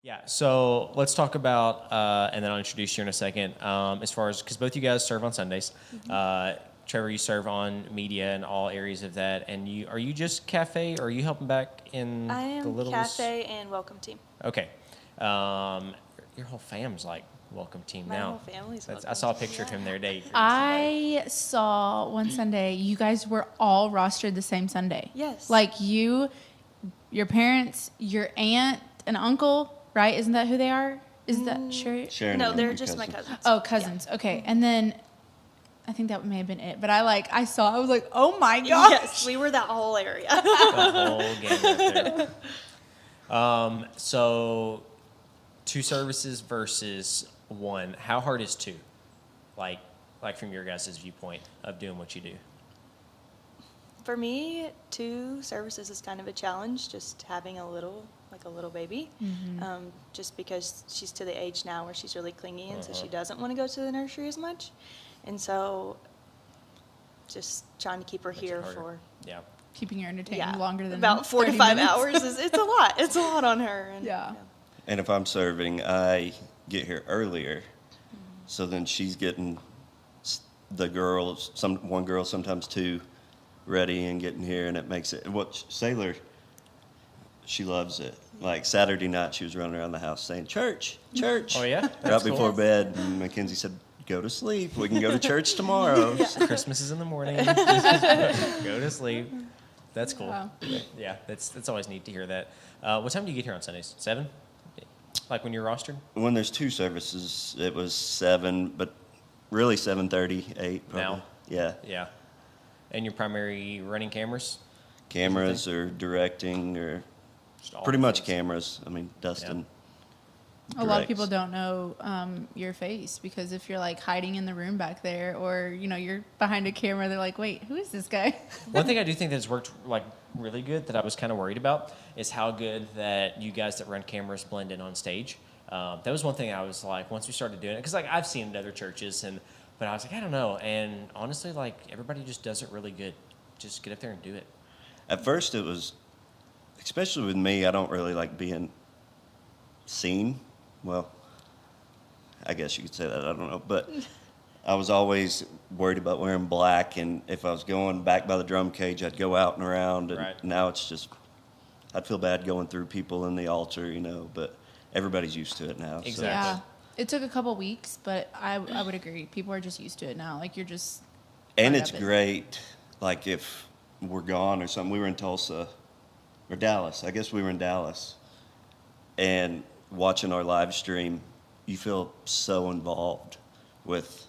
Yeah, so let's talk about, and then I'll introduce you in a second, as far as, because both you guys serve on Sundays. Trevor, you serve on media and all areas of that, and are you just cafe, or are you helping back in I the am Littles? cafe and welcome team. Okay. Your whole fam's like welcome team My now. whole family's welcome I saw a team, picture of him there today. I saw one Sunday, you guys were all rostered the same Sunday. Yes. Like you, your parents, your aunt, and uncle, right? Isn't that who they are? Is that sure? Sharon No, and they're your just my cousin. cousins. Oh, cousins. Yeah. Okay. And then I think that may have been it. But I was like, oh my gosh. Yes, we were that whole area. The whole game right there. So 2 services versus 1. How hard is 2? Like from your guys' viewpoint of doing what you do. For me, 2 services is kind of a challenge, just having a little baby. Just because she's to the age now where she's really clingy, and so she doesn't want to go to the nursery as much. And so just trying to keep her here for Keeping her entertained longer than about 4 to 5 hours it's a lot. It's a lot on her. And, Yeah. And if I'm serving, I get here earlier, so then she's getting the girls, one girl, sometimes 2, ready and getting here, and it makes it. Sailor, she loves it. Like Saturday night, she was running around the house saying, "Church, church." Oh yeah, right before bed, and Mackenzie said, "Go to sleep. We can go to church tomorrow." Christmas is in the morning. Go to sleep. That's cool. Wow. Yeah, that's always neat to hear that. What time do you get here on Sundays? 7? Like when you're rostered? When there's 2 services, it was 7, but really 7:30, 8 probably. Now? Yeah. Yeah. And your primary running cameras? Cameras or directing or Just all pretty the much things? cameras. I mean, Dustin. A lot of directs. people don't know your face because if you're like hiding in the room back there or, you're behind a camera, they're like, wait, who is this guy? One thing I do think that's worked like really good that I was kind of worried about is how good that you guys that run cameras blend in on stage. That was one thing I was like, once we started doing it, because like I've seen it in other churches, but I was like, I don't know. And honestly, like everybody just does it really good. Just get up there and do it. At first, it was, especially with me, I don't really like being seen. Well, I guess you could say that. I don't know. But I was always worried about wearing black. And if I was going back by the drum cage, I'd go out and around. And Right. now it's just, I'd feel bad going through people in the altar, But everybody's used to it now. Exactly. Yeah. It took a couple weeks, but I would agree. People are just used to it now. Like you're just. And right it's up it. great, like if we're gone or something. We were in Tulsa or Dallas. I guess we were in Dallas. And watching our live stream, you feel so involved with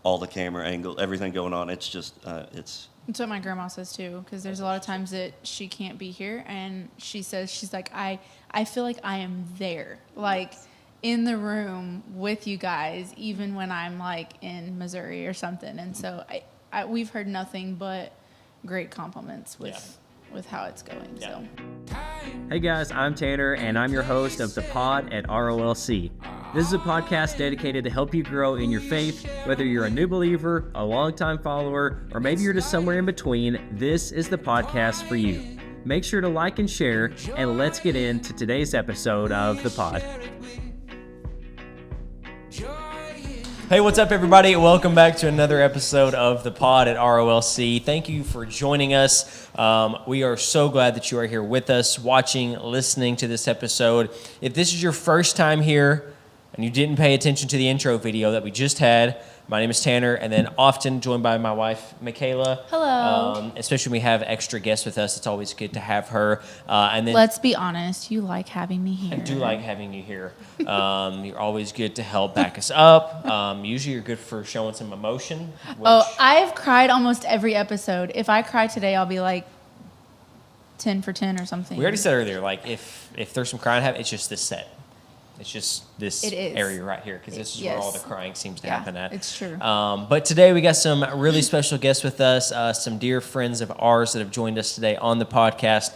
all the camera angles, everything going on. It's just, it's. That's what my grandma says too, because there's a lot of times that she can't be here, and she's like, I feel like I am there, like in the room with you guys, even when I'm like in Missouri or something. And so we've heard nothing but great compliments with how it's going. Yeah. So. Hey guys, I'm Tanner, and I'm your host of The Pod at ROLC. This is a podcast dedicated to help you grow in your faith. Whether you're a new believer, a longtime follower, or maybe you're just somewhere in between, this is the podcast for you. Make sure to like and share, and let's get into today's episode of The Pod. Hey, what's up, everybody? Welcome back to another episode of The Pod at ROLC. Thank you for joining us. We are so glad that you are here with us, watching, listening to this episode. If this is your first time here and you didn't pay attention to the intro video that we just had, my name is Tanner, and then often joined by my wife, Mikala. Hello. Especially when we have extra guests with us, it's always good to have her. And then Let's be honest, you like having me here. I do like having you here. You're always good to help back us up. Usually you're good for showing some emotion. Oh, I've cried almost every episode. If I cry today, I'll be like 10 for 10 or something. We already said earlier, like if there's some crying happening, it's just this set. It's just this area right here because this is where all the crying seems to happen at. It's true. But today we got some really special guests with us, some dear friends of ours that have joined us today on the podcast.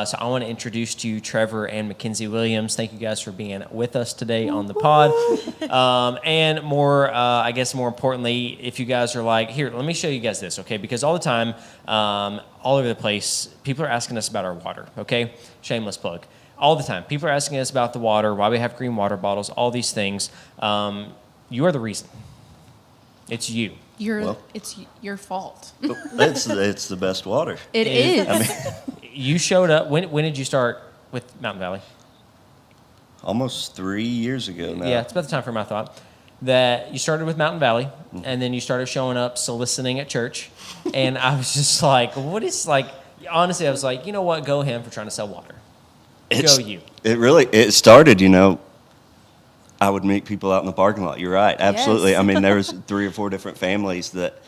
So I want to introduce to you Trevor and Makensey Williams. Thank you guys for being with us today on the pod. And I guess more importantly, if you guys are like, here, let me show you guys this, okay? Because all the time, all over the place, people are asking us about our water, okay? Shameless plug. all the time. People are asking us about the water, why we have green water bottles, all these things. You are the reason. It's you. It's your fault. It's the best water. It is. I mean, You showed up. When did you start with Mountain Valley? almost 3 years ago now. Yeah, it's about the time frame I thought. That you started with Mountain Valley, and then you started showing up, soliciting at church. And I was just like, what is, like, honestly, I was like, you know what? Go him for trying to sell water. Go you. It started, I would meet people out in the parking lot. You're right. Absolutely. Yes. I mean, there was 3 or 4 different families that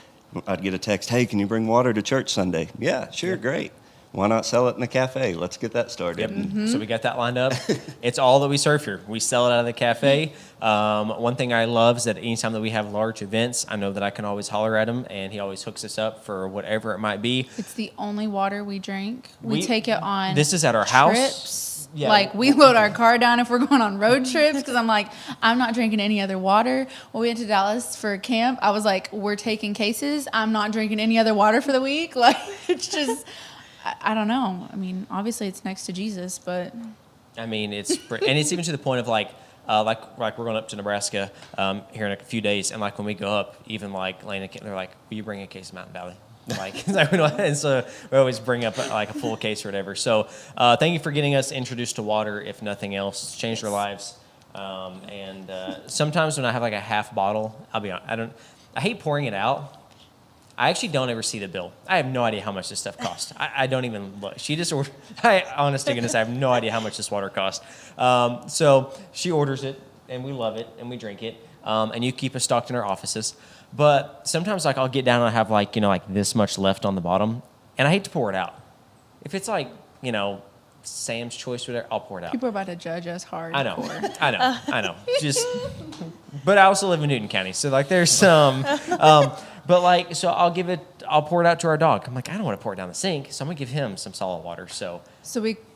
I'd get a text, hey, can you bring water to church Sunday? Yeah, sure, great. Why not sell it in the cafe? Let's get that started. Yep. Mm-hmm. So we got that lined up. It's all that we serve here. We sell it out of the cafe. One thing I love is that anytime that we have large events, I know that I can always holler at him, and he always hooks us up for whatever it might be. It's the only water we drink. We take it on This is at our house. Trips. Yeah. Like, we load our car down if we're going on road trips because I'm like, I'm not drinking any other water. When we went to Dallas for camp, I was like, we're taking cases. I'm not drinking any other water for the week. Like, it's just, I don't know. I mean, obviously it's next to Jesus, but. I mean, it's even to the point of like we're going up to Nebraska here in a few days, and like when we go up, even like Landon Caitlyn, they're like, will you bring a case of Mountain Valley? Like, and so we always bring up like a full case or whatever. So thank you for getting us introduced to water, if nothing else. It's changed our lives. And sometimes when I have like a half bottle, I'll be honest, I hate pouring it out. I actually don't ever see the bill. I have no idea how much this stuff costs. I don't even look. She just ordered, honest to goodness, I have no idea how much this water costs. So she orders it, and we love it, and we drink it. And you keep it stocked in our offices. But sometimes, like, I'll get down and I have, like, like this much left on the bottom, and I hate to pour it out. If it's like, Sam's Choice or whatever, I'll pour it out. People are about to judge us hard. I know. Just, but I also live in Newton County, so like there's some. But like, so I'll pour it out to our dog. I'm like, I don't want to pour it down the sink, so I'm gonna give him some solid water. So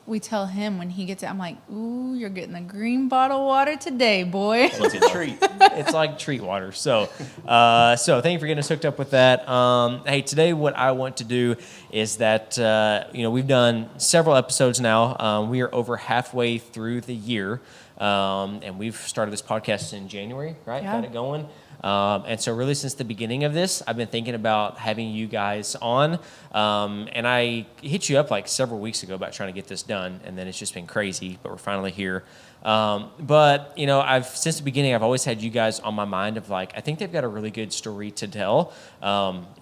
we tell him when he gets it, I'm like, ooh, you're getting the green bottle water today, boy. It's a treat. It's like treat water. So thank you for getting us hooked up with that. Hey, today what I want to do is that, we've done several episodes now. We are over halfway through the year, and we've started this podcast in January, right? Yeah. Got it going. And so really since the beginning of this, I've been thinking about having you guys on. And I hit you up like several weeks ago about trying to get this done, and then it's just been crazy, but we're finally here. But since the beginning, I've always had you guys on my mind of like, I think they've got a really good story to tell,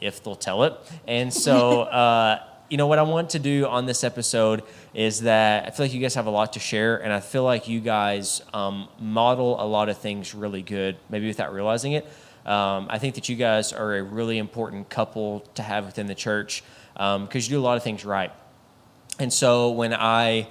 if they'll tell it. And so, what I want to do on this episode is that I feel like you guys have a lot to share, and I feel like you guys model a lot of things really good, maybe without realizing it. I think that you guys are a really important couple to have within the church because you do a lot of things right. And so when I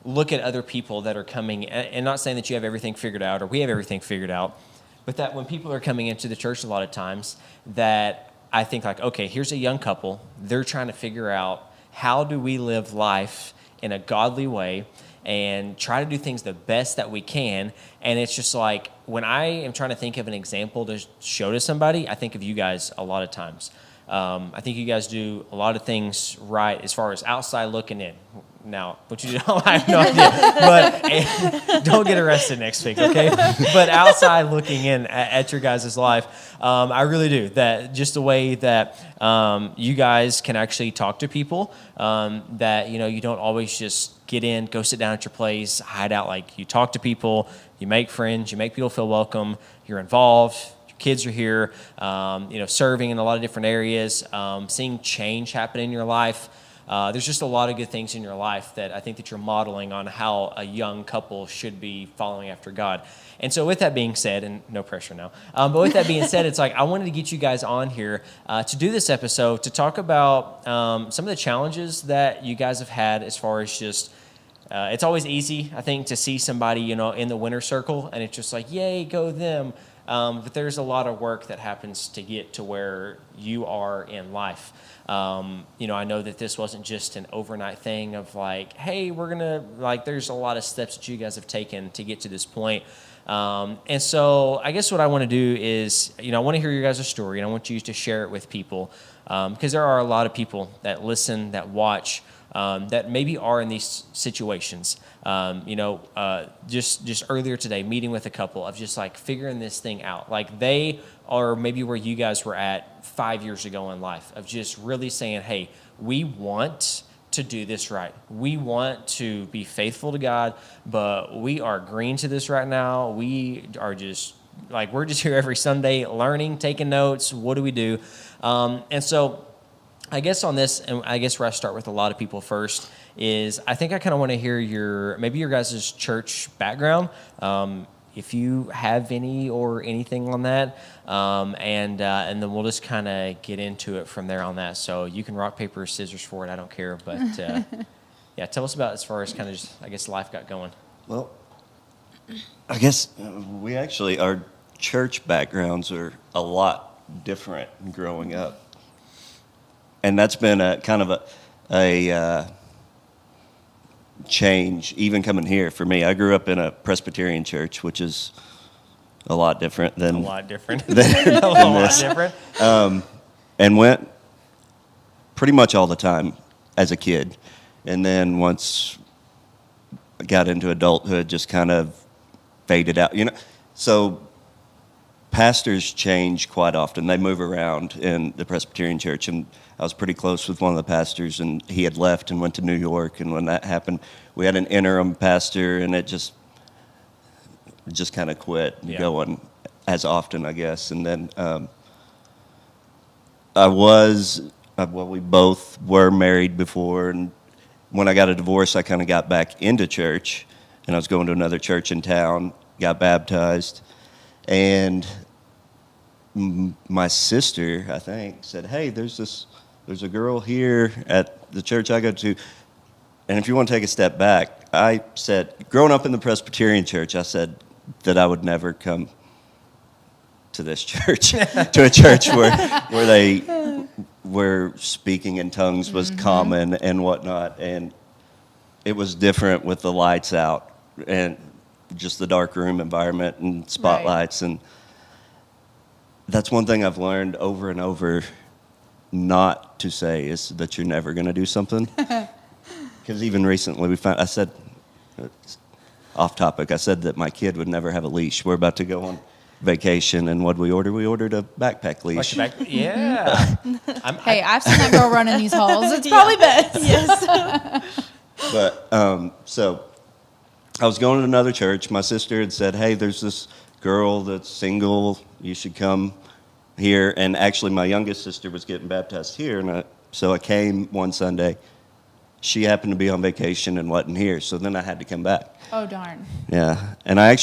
look at other people that are coming, and not saying that you have everything figured out or we have everything figured out, but that when people are coming into the church a lot of times, that I think like, okay, here's a young couple. They're trying to figure out how do we live life in a godly way and try to do things the best that we can. And it's just like when I am trying to think of an example to show to somebody, I think of you guys a lot of times. I think you guys do a lot of things right as far as outside looking in. Now, what you do, I have no idea. But don't get arrested next week, okay? But outside looking in at your guys' life, I really do. That just the way that you guys can actually talk to people, that, you don't always just get in, go sit down at your place, hide out. Like, you talk to people, you make friends, you make people feel welcome, you're involved. Kids are here, serving in a lot of different areas, seeing change happen in your life. There's just a lot of good things in your life that I think that you're modeling on how a young couple should be following after God. And so with that being said, and no pressure now, but with that being said, it's like I wanted to get you guys on here to do this episode to talk about some of the challenges that you guys have had as far as just it's always easy, I think, to see somebody, in the winner circle, and it's just like, yay, go them. But there's a lot of work that happens to get to where you are in life. I know that this wasn't just an overnight thing of like, hey, we're going to, like, there's a lot of steps that you guys have taken to get to this point. And so I guess what I want to do is, I want to hear your guys' story, and I want you to share it with people because there are a lot of people that listen, that watch, that maybe are in these situations. Just earlier today, meeting with a couple of just like figuring this thing out. Like they are maybe where you guys were at 5 years ago in life, of just really saying, hey, we want to do this right. We want to be faithful to God, but we are green to this right now. We are just like, we're just here every Sunday learning, taking notes. What do we do? And so I guess on this, and I guess where I start with a lot of people first, is I think I kind of want to hear your guys' church background, if you have any or anything on that, and then we'll just kind of get into it from there on that. So you can rock, paper, scissors for it. I don't care, but yeah, tell us about as far as kind of just, I guess, life got going. Well, I guess our church backgrounds are a lot different growing up. And that's been a kind of a change, even coming here for me. I grew up in a Presbyterian church, which is a lot different than a lot different. than a lot different. And went pretty much all the time as a kid, and then once I got into adulthood, just kind of faded out. So pastors change quite often. They move around in the Presbyterian church, and I was pretty close with one of the pastors, and he had left and went to New York, and when that happened, we had an interim pastor, and it just kind of quit going as often, I guess. And then we both were married before, and when I got a divorce, I kind of got back into church, and I was going to another church in town, got baptized, and my sister, I think, said, hey, there's a girl here at the church I go to, and if you want to take a step back, I said, growing up in the Presbyterian church, I said that I would never come to this church, to a church where speaking in tongues was common and whatnot, and it was different with the lights out and just the dark room environment and spotlights, and that's one thing I've learned over and over not to say, is that you're never going to do something. Because even recently I said, off topic, I said that my kid would never have a leash. We're about to go on vacation, and what'd we order? We ordered a backpack leash. Yeah. Hey, I've seen that girl running these halls. It's probably best. Yes. But, so I was going to another church. My sister had said, hey, there's this girl that's single, you should come here. And actually my youngest sister was getting baptized here, and so I came one Sunday. She happened to be on vacation and wasn't here, so then I had to come back. Oh, darn. Yeah, and I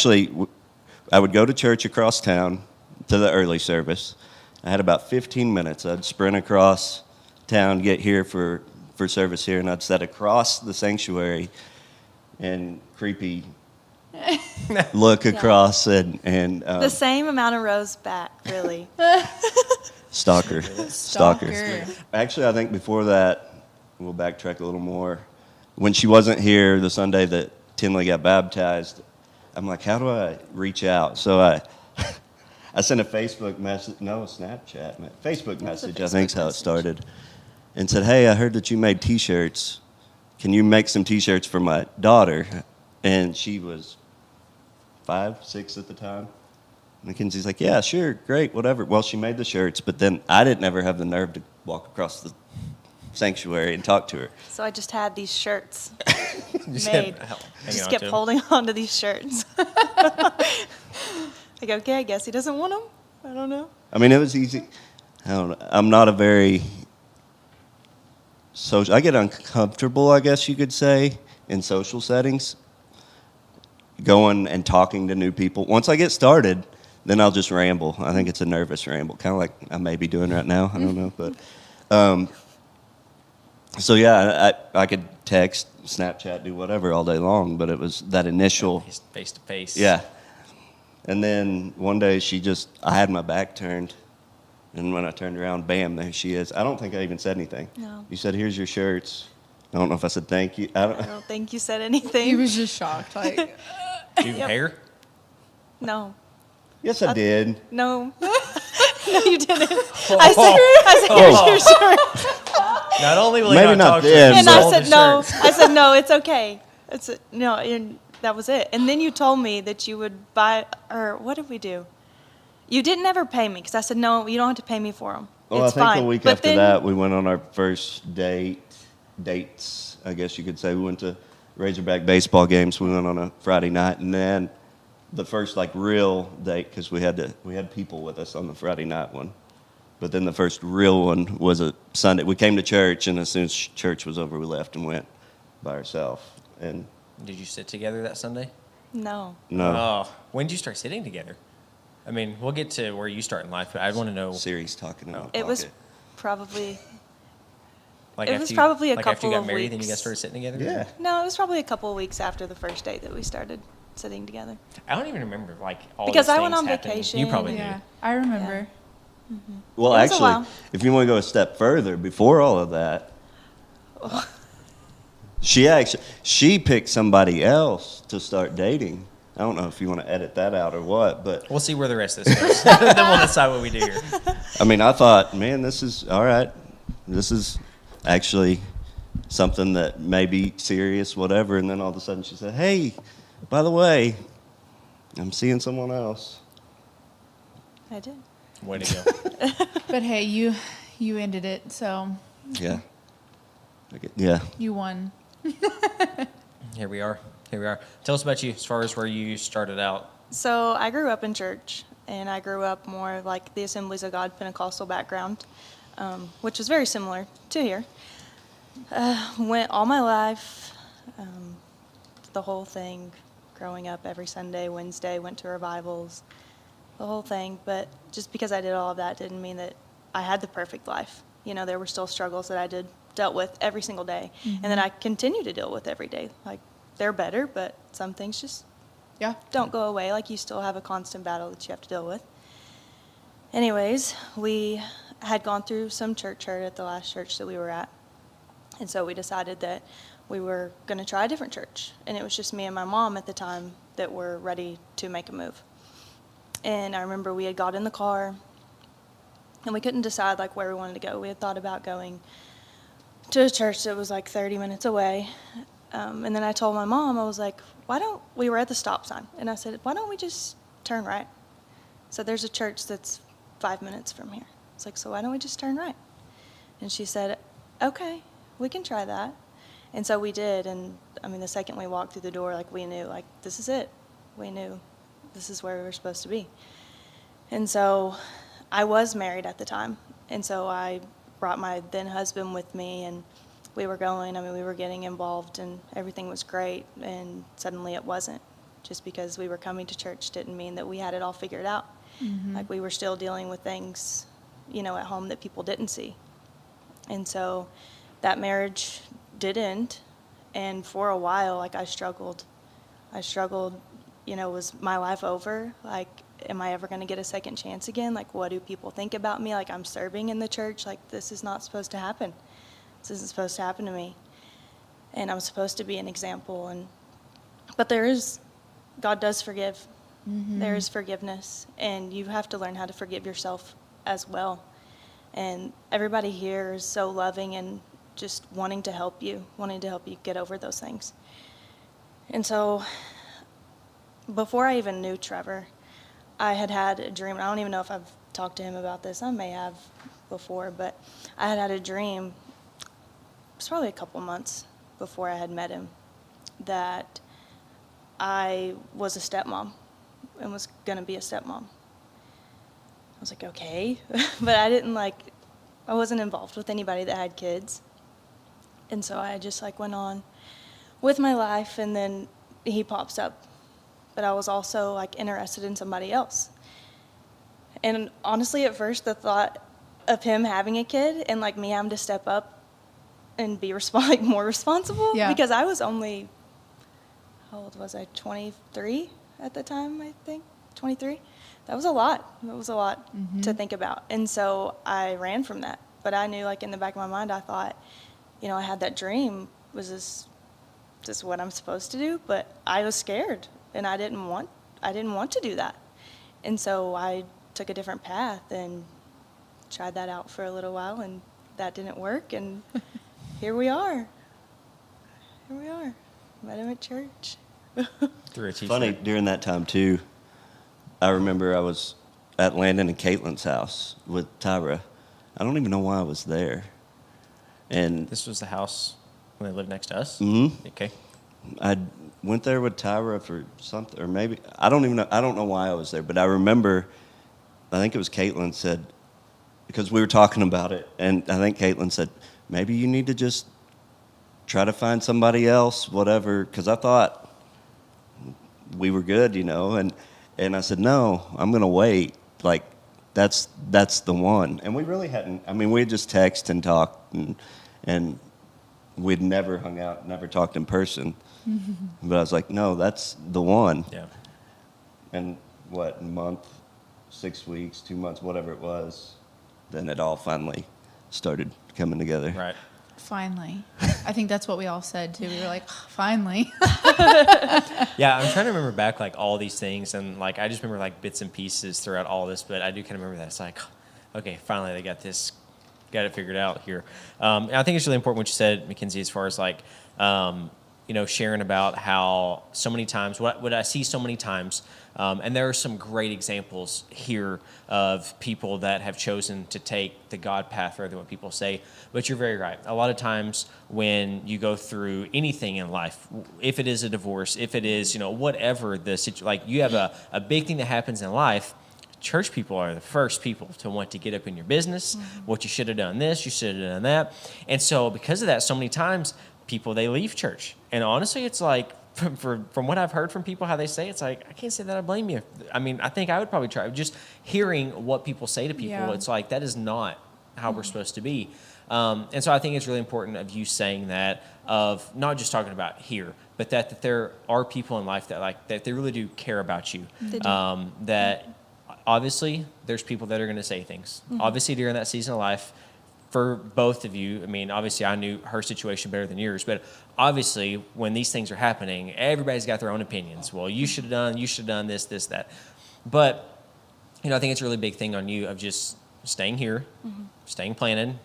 would go to church across town to the early service. I had about 15 minutes. I'd sprint across town, get here for service here, and I'd sit across the sanctuary and creepy look across and the same amount of rows back, really. Stalker. Stalker. Actually, I think before that, we'll backtrack a little more. When she wasn't here, the Sunday that Tinley got baptized, I'm like, how do I reach out? So I sent a Facebook message, Snapchat, Facebook message, I think is how it started, and said, hey, I heard that you made T-shirts. Can you make some T-shirts for my daughter? And she was 5, 6 at the time. Mackenzie's like, yeah, sure, great, whatever. Well, she made the shirts, but then I didn't ever have the nerve to walk across the sanctuary and talk to her. So I just had these shirts Just made. Just kept holding on to these shirts. Like, okay, I guess he doesn't want them. I don't know. I mean, it was easy. I don't know. I'm not a very social. I get uncomfortable, I guess you could say, in social settings, going and talking to new people. Once I get started, then I'll just ramble. I think it's a nervous ramble, kind of like I may be doing right now. I don't know, but so yeah, I could text, Snapchat, do whatever all day long, but it was that initial face to face. Yeah. And then one day I had my back turned, and when I turned around, bam, there she is. I don't think I even said anything. No. You said, here's your shirts. I don't know if I said thank you. I don't think you said anything. He was just shocked. Like, Do you hair? No. Yes, I did. No. No, you didn't. I said, here's your shirt. Not only will he Maybe not not talk to then, her, And he's I sold said the no. shirt. I said no. It's okay. No, and that was it. And then you told me that you would buy, or what did we do? You didn't ever pay me because I said no. You don't have to pay me for them. Well, It's I think fine. the week But after then, that, we went on our first dates, I guess you could say. We went to Razorback baseball games. We went on a Friday night, and then the first like real date, because we had people with us on the Friday night one. But then the first real one was a Sunday. We came to church, and as soon as church was over, we left and went by ourselves. And Did you sit together that Sunday? no. no, Oh, when did you start sitting together? I mean, we'll get to where you start in life, but I want to know. Siri's talking in my It was pocket. probably, Like it after was you- probably a like after couple you got of married, then you weeks. guys started sitting together. Yeah. no, it was probably a couple of weeks after the first date that we started sitting together. I don't even remember like all Because these I went things on happening. vacation. You probably Yeah, do. I remember. Well, It was a actually, while. if you want to go a step further, before all of that, she picked somebody else to start dating. I don't know if you want to edit that out or what, but We'll see where the rest of this goes. Then we'll decide what we do here. I mean, I thought, man, this is all right. This is actually something that may be serious, whatever. And then all of a sudden she said, hey, by the way, I'm seeing someone else. I did. Way to go. But hey, you ended it, so Yeah. Yeah. you won. Here we are. Tell us about you as far as where you started out. So I grew up in church, and I grew up more like the Assemblies of God Pentecostal background, which was very similar to here. Went all my life, the whole thing, growing up every Sunday, Wednesday, went to revivals, the whole thing. But just because I did all of that didn't mean that I had the perfect life. You know, there were still struggles that I dealt with every single day, and that I continue to deal with every day. Like, they're better, but some things just Yeah. don't go away. Like, you still have a constant battle that you have to deal with. Anyways, we had gone through some church hurt at the last church that we were at. And so we decided that we were going to try a different church. And it was just me and my mom at the time that were ready to make a move. And I remember we had got in the car, and we couldn't decide like where we wanted to go. We had thought about going to a church that was like 30 minutes away. And then I told my mom, I was like, we were at the stop sign, and I said, why don't we just turn right? So there's a church that's 5 minutes from here. It's like, so why don't we just turn right? And she said, okay, we can try that. And so we did, and I mean, the second we walked through the door, like, we knew, like, this is it. We knew this is where we were supposed to be. And so I was married at the time, and so I brought my then husband with me, and we were going. I mean, we were getting involved, and everything was great, and suddenly it wasn't. Just because we were coming to church didn't mean that we had it all figured out. Like, we were still dealing with things, you know, at home that people didn't see. And so that marriage did end, and for a while, like, I struggled, you know, was my life over? Like, am I ever going to get a second chance again? Like, what do people think about me? Like, I'm serving in the church. Like, this is not supposed to happen. This isn't supposed to happen to me. And I'm supposed to be an example. But God does forgive. There is forgiveness. And you have to learn how to forgive yourself as well. And everybody here is so loving and just wanting to help you get over those things. And so before I even knew Trevor, I had a dream. I don't even know if I've talked to him about this. I may have before, but I had a dream. It was probably a couple months before I had met him, that I was a stepmom and was going to be a stepmom. I was like, okay. But I wasn't involved with anybody that had kids. And so I just went on with my life, and then he pops up. But I was also interested in somebody else. And honestly, at first, the thought of him having a kid and me having to step up and be more responsible, Yeah. because I was only, how old was I? 23 at the time, I think. 23. That was a lot. To think about. And so I ran from that. But I knew, in the back of my mind, I thought, I had that dream. Was this what I'm supposed to do? But I was scared, and I didn't want to do that. And so I took a different path and tried that out for a little while, and that didn't work, and here we are. Here we are. Met him at church. Through a t-shirt. Funny, during that time, too, I remember I was at Landon and Caitlyn's house with Tyra. I don't even know why I was there. And This was the house when they lived next to us? Mm-hmm. Okay. I went there with Tyra for something, or maybe, I don't know why I was there, but I remember, I think it was Caitlyn said, because we were talking about it, and I think Caitlyn said, maybe you need to just try to find somebody else, whatever, because I thought we were good, and I said, no, I'm going to wait. Like, that's the one. And we really hadn't, we had just texted and talked, and we'd never hung out, never talked in person. But I was like, no, that's the one. Yeah. And what, a month, 6 weeks, 2 months, whatever it was, then it all finally started coming together. Right. Finally. I think that's what we all said, too. We were like, finally. Yeah, I'm trying to remember back, like, all these things, and, like, I just remember, like, bits and pieces throughout all this, but I do kind of remember that. It's like, okay, finally they got it figured out here. And I think it's really important what you said, Mackenzie, as far as, like, sharing about how so many times, what I see so many times, and there are some great examples here of people that have chosen to take the God path rather than what people say. But you're very right. A lot of times when you go through anything in life, if it is a divorce, if it is, whatever the situation, like you have a big thing that happens in life, church people are the first people to want to get up in your business, what you should have done this, you should have done that. And so because of that, so many times people, they leave church. And honestly, it's like, from what I've heard from people, how they say, it's like, I can't say that I blame you. I think I would probably try. Just hearing what people say to people, It's like, that is not how we're supposed to be. And so I think it's really important of you saying that, of not just talking about here, but that there are people in life that they really do care about you. They do. That obviously there's people that are going to say things. Obviously during that season of life, for both of you, obviously I knew her situation better than yours, but obviously when these things are happening, everybody's got their own opinions. Well, you should have done this, that. But, I think it's a really big thing on you of just staying here, staying planted.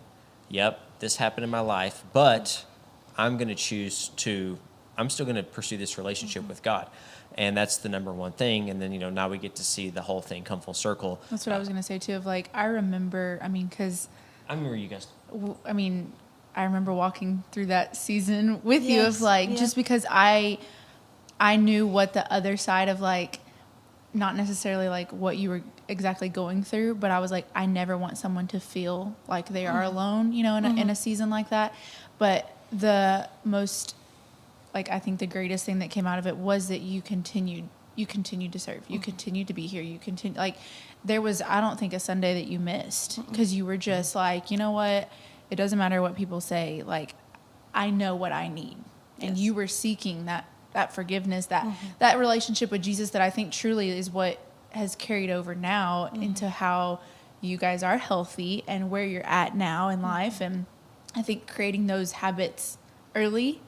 Yep, this happened in my life, but I'm going to I'm still going to pursue this relationship with God. And that's the number one thing. And then, now we get to see the whole thing come full circle. That's what I was going to say, too, of like, I remember, because I remember you guys. I remember walking through that season with you of like, yeah. just because I knew what the other side of like, not necessarily like what you were exactly going through, but I was like, I never want someone to feel like they are alone, in a season like that. But the most, like, I think the greatest thing that came out of it was that you continued to serve. You continued to be here. You continued, like, there was, I don't think, a Sunday that you missed because you were just like, you know what? It doesn't matter what people say. Like, I know what I need. And you were seeking that forgiveness, that relationship with Jesus that I think truly is what has carried over now into how you guys are healthy and where you're at now in life. And I think creating those habits early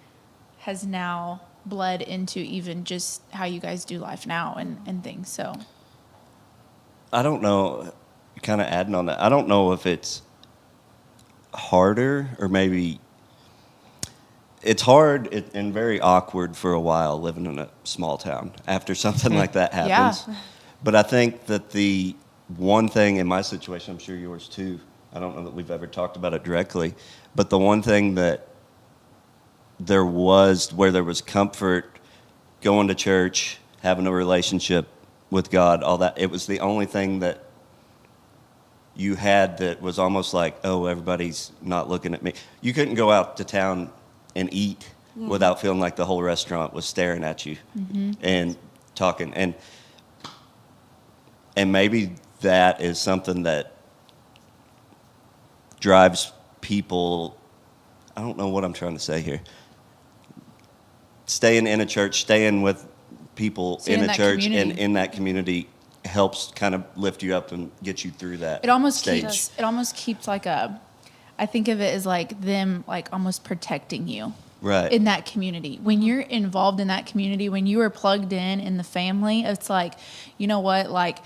has now bled into even just how you guys do life now and things. So I don't know, kind of adding on that, I don't know if it's harder or maybe it's hard and very awkward for a while living in a small town after something like that happens. Yeah. But I think that the one thing in my situation, I'm sure yours too, I don't know that we've ever talked about it directly, but the one thing that there was comfort going to church, having a relationship with God, all that, it was the only thing that you had that was almost like, oh, everybody's not looking at me. You couldn't go out to town and eat without feeling like the whole restaurant was staring at you and talking. And maybe that is something that drives people, I don't know what I'm trying to say here. Staying in a church, staying with people in a church and in that community helps kind of lift you up and get you through that. it almost stage. keeps like I think of it as like them like almost protecting you. Right. In that community. When you're involved in that community, when you are plugged in the family, it's like, you know what, like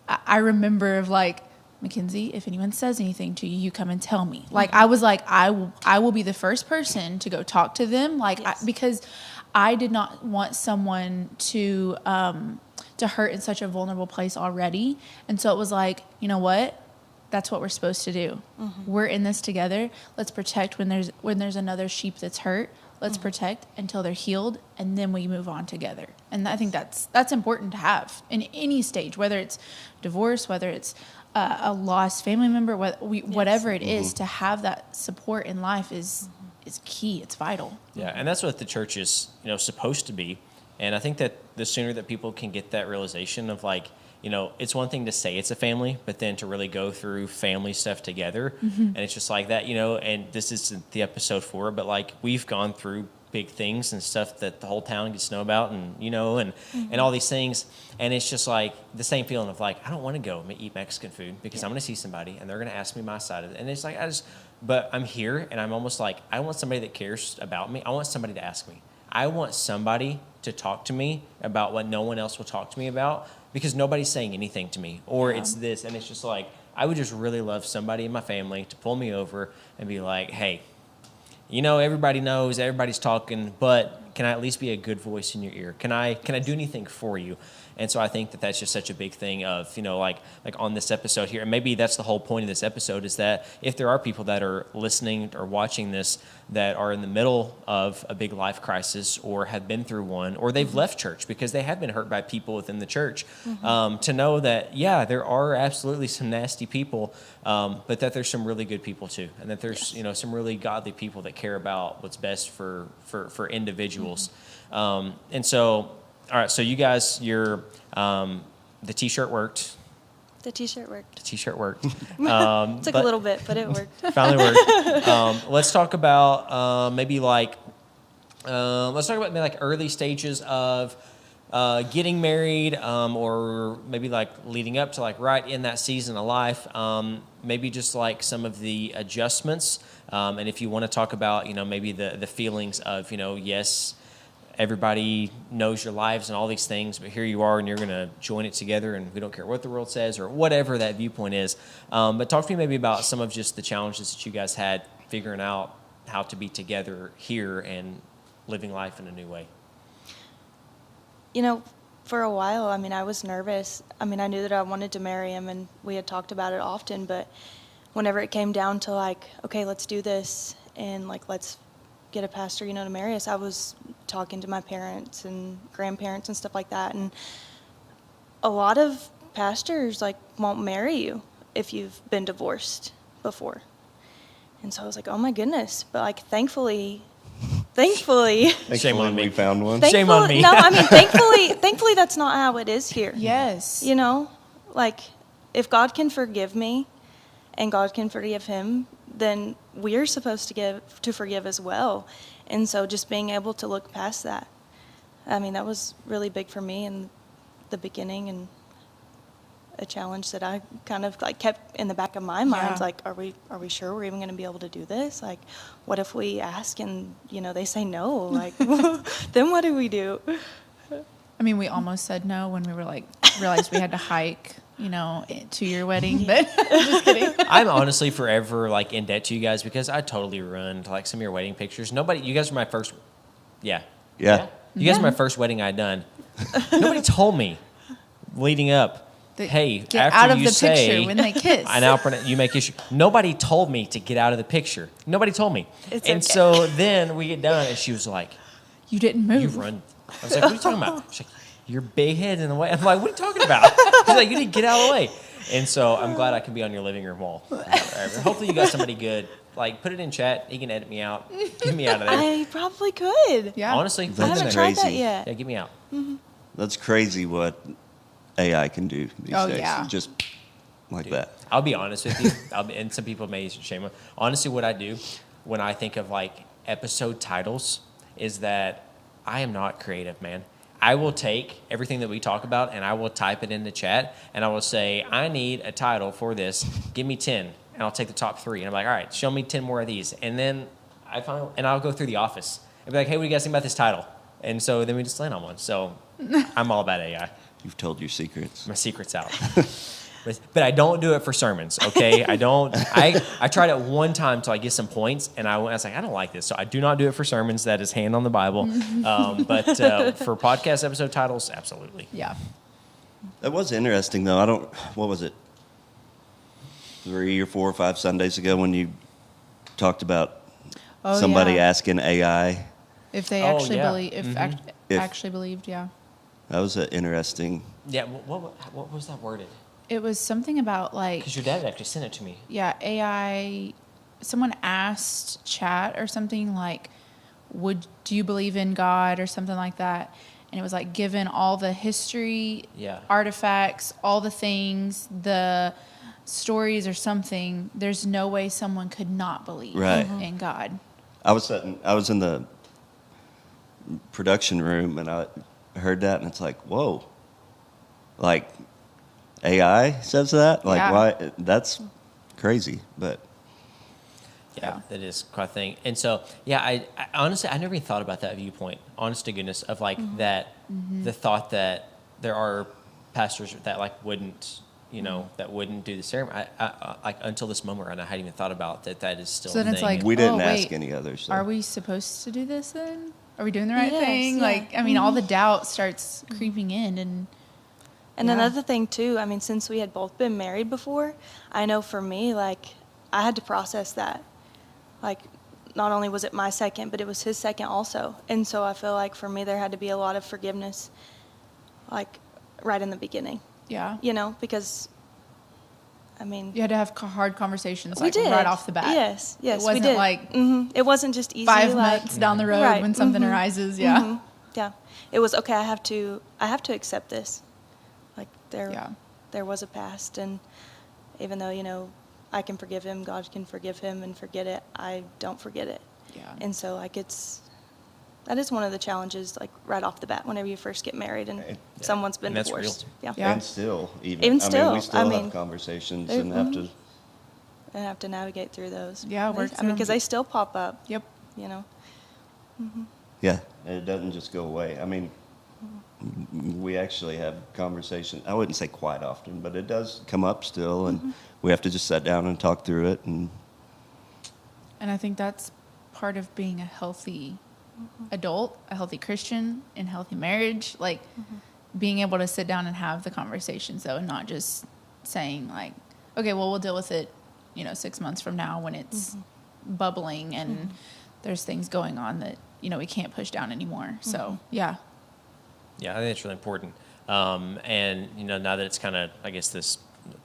I remember of like Mackenzie, if anyone says anything to you, you come and tell me. Like, I was like, I will be the first person to go talk to them. Like, Yes. because I did not want someone to hurt in such a vulnerable place already. And so it was like, you know what? That's what we're supposed to do. We're in this together. Let's protect when there's another sheep that's hurt. Let's protect until they're healed, and then we move on together. And I think that's important to have in any stage, whether it's divorce, whether it's a lost family member, whatever it is, to have that support in life is key. It's vital. Yeah, and that's what the church is, supposed to be. And I think that the sooner that people can get that realization of like, it's one thing to say it's a family, but then to really go through family stuff together. And it's just like that, and this isn't the episode for it, but like we've gone through big things and stuff that the whole town gets to know about and, and all these things. And it's just like the same feeling of like, I don't want to go eat Mexican food because I'm going to see somebody and they're going to ask me my side of it. And it's like, but I'm here and I'm almost like, I want somebody that cares about me. I want somebody to ask me. I want somebody to talk to me about what no one else will talk to me about because nobody's saying anything to me or it's this. And it's just like, I would just really love somebody in my family to pull me over and be like, hey, everybody knows, everybody's talking, but can I at least be a good voice in your ear? Can I do anything for you? And so I think that that's just such a big thing of, like on this episode here, and maybe that's the whole point of this episode is that if there are people that are listening or watching this that are in the middle of a big life crisis or have been through one, or they've left church because they have been hurt by people within the church, to know that, yeah, there are absolutely some nasty people, but that there's some really good people too. And that there's, some really godly people that care about what's best for individuals. And so, all right, so you guys, the T-shirt worked. The T-shirt worked. The T-shirt worked. Took a little bit, but it worked. Finally worked. Let's talk about maybe like early stages of getting married, or maybe like leading up to like right in that season of life. Maybe just like some of the adjustments, and if you want to talk about maybe the feelings of yes, everybody knows your lives and all these things, but here you are and you're going to join it together and we don't care what the world says or whatever that viewpoint is. But talk to me maybe about some of just the challenges that you guys had figuring out how to be together here and living life in a new way. For a while, I was nervous. I knew that I wanted to marry him and we had talked about it often, but whenever it came down to like, okay, let's do this and like, let's get a pastor, to marry us, I was talking to my parents and grandparents and stuff like that. And a lot of pastors like won't marry you if you've been divorced before. And so I was like, oh my goodness. But like, thankfully, Shame on me. We found one. Shame on me. No, thankfully that's not how it is here. Yes. Like if God can forgive me and God can forgive him, then we're supposed to forgive as well. And so just being able to look past that, that was really big for me in the beginning and a challenge that I kind of like kept in the back of my mind. Yeah. Like, are we sure we're even going to be able to do this? Like, what if we ask and, they say no? Like, then what do we do? We almost said no when we were like, realized we had to hike, to your wedding, but just kidding. I'm honestly forever like in debt to you guys because I totally ruined like some of your wedding pictures. You guys were my first, yeah. Yeah. You guys were my first wedding I'd done. Nobody told me leading up, hey, get after out of you the say, picture when they kiss. I now you make issue. Nobody told me to get out of the picture. Nobody told me. It's and okay. So then we get done and she was like, You didn't move. you run. I was like, what are you talking about? She's like, your big head in the way. I'm like, what are you talking about? She's like, you didn't get out of the way. And so I'm glad I can be on your living room wall. Hopefully you got somebody good. Like, put it in chat. He can edit me out. Get me out of there. I probably could. Yeah. Honestly, I haven't tried that crazy. yet. Yeah, get me out. That's crazy what AI can do these Oh, days. yeah. Just like that. I'll be honest with you. And some people may shame me. Honestly, what I do when I think of like episode titles is that I am not creative, man. I will take everything that we talk about and I will type it in the chat and I will say, I need a title for this. Give me 10. And I'll take the top 3. And I'm like, all right, show me 10 more of these. And then I'll go through the office and be like, hey, what do you guys think about this title? And so then we just land on one. So I'm all about AI. You've told your secrets. My secret's out. But I don't do it for sermons, okay? I don't. I tried it one time till I get some points, and I was like, I don't like this. So I do not do it for sermons. That is hand on the Bible. But for podcast episode titles, absolutely. Yeah. That was interesting, though. What was it? 3 or 4 or 5 Sundays ago when you talked about somebody asking AI. If they actually yeah. believe, actually believed, yeah. That was an interesting. Yeah, what was that worded? It was something about like. Because your dad actually sent it to me. Yeah, AI. Someone asked chat or something like, do you believe in God or something like that? And it was like, given all the history, artifacts, all the things, the stories or something, there's no way someone could not believe in God. I was in the production room and I heard that and it's like, whoa, like AI says that? Like why? That's crazy, but. Yeah, that is quite a thing. And so, I honestly, I never even thought about that viewpoint, honest to goodness, of like that, the thought that there are pastors that like wouldn't, that wouldn't do the ceremony. I like until this moment, and I hadn't even thought about that is still So a then thing. it's like, we didn't ask any others. So. Are we supposed to do this then? Are we doing the right Yes, thing? yeah. Like, I mean, all the doubt starts creeping in And another thing too, I mean, since we had both been married before, I know for me, like, I had to process that. Like, not only was it my second, but it was his second also. And so I feel like for me, there had to be a lot of forgiveness, like, right in the beginning. Yeah. Because, I mean. You had to have hard conversations, We like, did. right off the bat. Yes, It we wasn't did. like It wasn't just easy. 5 like, months down the road Right. when something arises. Yeah. Yeah. It was, okay, I have to accept this. Like, there was a past, and even though, I can forgive him, God can forgive him and forget it, I don't forget it. Yeah. And so, like, that is one of the challenges, like, right off the bat, whenever you first get married and someone's been And that's divorced. real. Yeah. And still, Even I mean, still, we still I mean, have conversations they- and have to. And have to navigate through those. Yeah, They- work I mean, through because them. they still pop up. Yep. Yeah, it doesn't just go away. I mean, we actually have conversations. I wouldn't say quite often, but it does come up still, and we have to just sit down and talk through it. And I think that's part of being a healthy adult, a healthy Christian, in healthy marriage. Like, being able to sit down and have the conversations, though, and not just saying, like, okay, well, we'll deal with it, 6 months from now when it's bubbling and there's things going on that, we can't push down anymore. So, yeah. Yeah, I think it's really important. And now that it's kind of, I guess, these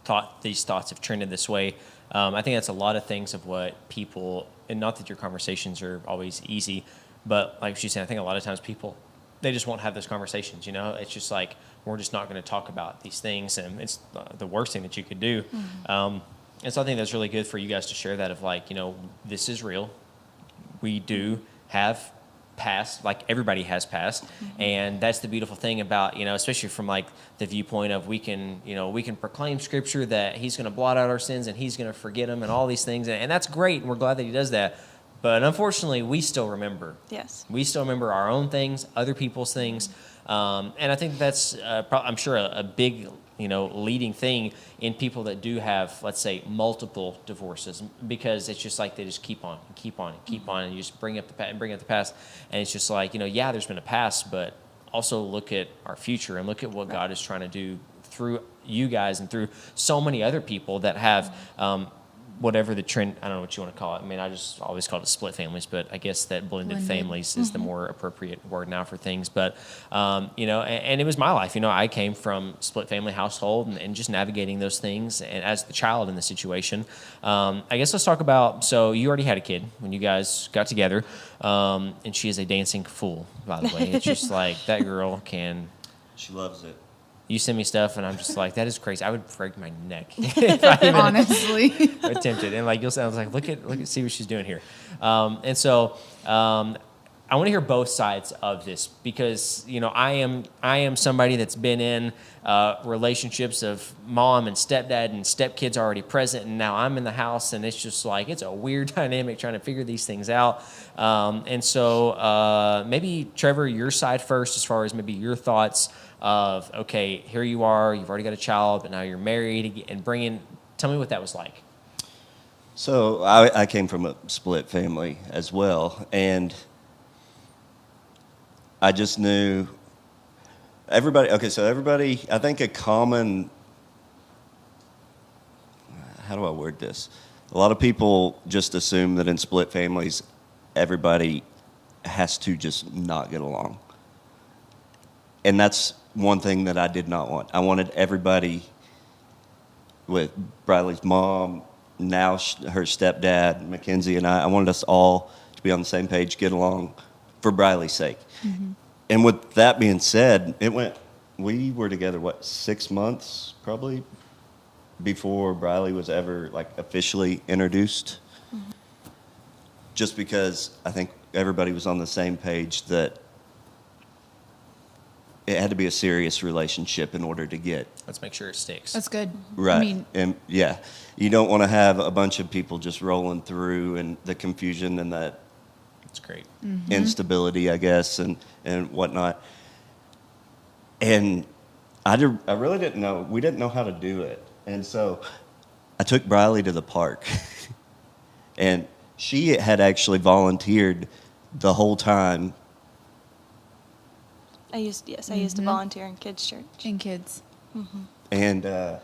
thoughts have trended this way. I think that's a lot of things of what people, and not that your conversations are always easy, but like she's saying, I think a lot of times people, they just won't have those conversations. It's just like, we're just not going to talk about these things, and it's the worst thing that you could do. And so I think that's really good for you guys to share that of like, this is real. We do have past, like everybody has past, and that's the beautiful thing about, especially from like the viewpoint of we can proclaim scripture that he's going to blot out our sins and he's going to forget them and all these things, and that's great, and we're glad that he does that. But unfortunately, we still remember. Yes. We still remember our own things, other people's things, and I think that's I'm sure a big leading thing in people that do have, let's say, multiple divorces, because it's just like they just keep on and keep on and keep on, and you just bring up the past, and it's just like, there's been a past, but also look at our future and look at what God is trying to do through you guys and through so many other people that have whatever the trend, I don't know what you want to call it. I mean, I just always called it split families, but I guess that blended families is the more appropriate word now for things. But, and it was my life. I came from split family household and just navigating those things, and as the child in the situation. I guess let's talk about, so you already had a kid when you guys got together, and she is a dancing fool, by the way. It's just like, that girl can... she loves it. You send me stuff, and I'm just like, that is crazy. I would break my neck if I even Honestly. attempted. And like, I was like, look at, see what she's doing here. And so I want to hear both sides of this, because I am somebody that's been in relationships of mom and stepdad, and stepkids already present, and now I'm in the house, and it's just like, it's a weird dynamic trying to figure these things out. And so maybe Trevor, your side first, as far as maybe your thoughts of, okay, here you are, you've already got a child, but now you're married, and tell me what that was like. So I came from a split family as well, and I just knew everybody. Okay, so everybody, I think a common, how do I word this? A lot of people just assume that in split families, everybody has to just not get along. And that's one thing that I did not want. I wanted everybody, with Briley's mom, now her stepdad, Mackenzie, and I wanted us all to be on the same page, get along for Briley's sake. Mm-hmm. And with that being said, we were together, 6 months probably before Briley was ever like officially introduced. Mm-hmm. Just because I think everybody was on the same page that it had to be a serious relationship in order to get. Let's make sure it sticks. That's good. Right. And yeah, you don't want to have a bunch of people just rolling through and the confusion and that. That's great. Mm-hmm. Instability, I guess, and whatnot. And I really didn't know. We didn't know how to do it. And so I took Briley to the park. And she had actually volunteered the whole time. I used to volunteer in kids' church. In kids. Mm-hmm. And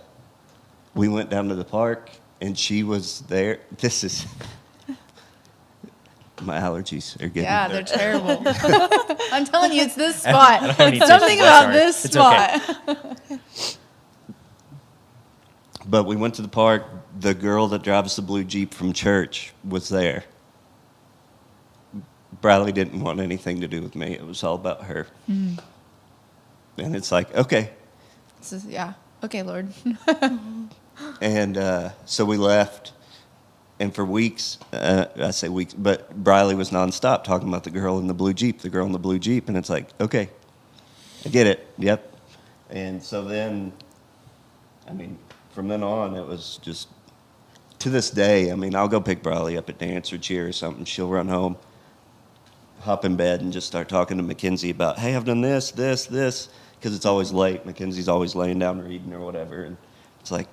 we went down to the park, and she was there. This is... My allergies are getting Yeah, there. they're terrible. I'm telling you, it's this spot. It's something about this it's spot. Okay. But we went to the park. The girl that drives the blue Jeep from church was there. Bradley didn't want anything to do with me. It was all about her. Mm-hmm. And it's like, okay. Okay, Lord. And so we left. And for weeks, I say weeks, but Briley was nonstop talking about the girl in the blue Jeep. And it's like, okay, I get it. Yep. And so then, from then on, it was just, to this day, I'll go pick Briley up at dance or cheer or something. She'll run home, hop in bed, and just start talking to Mackenzie about, hey, I've done this, because it's always late. Mackenzie's always laying down reading or whatever. And it's like,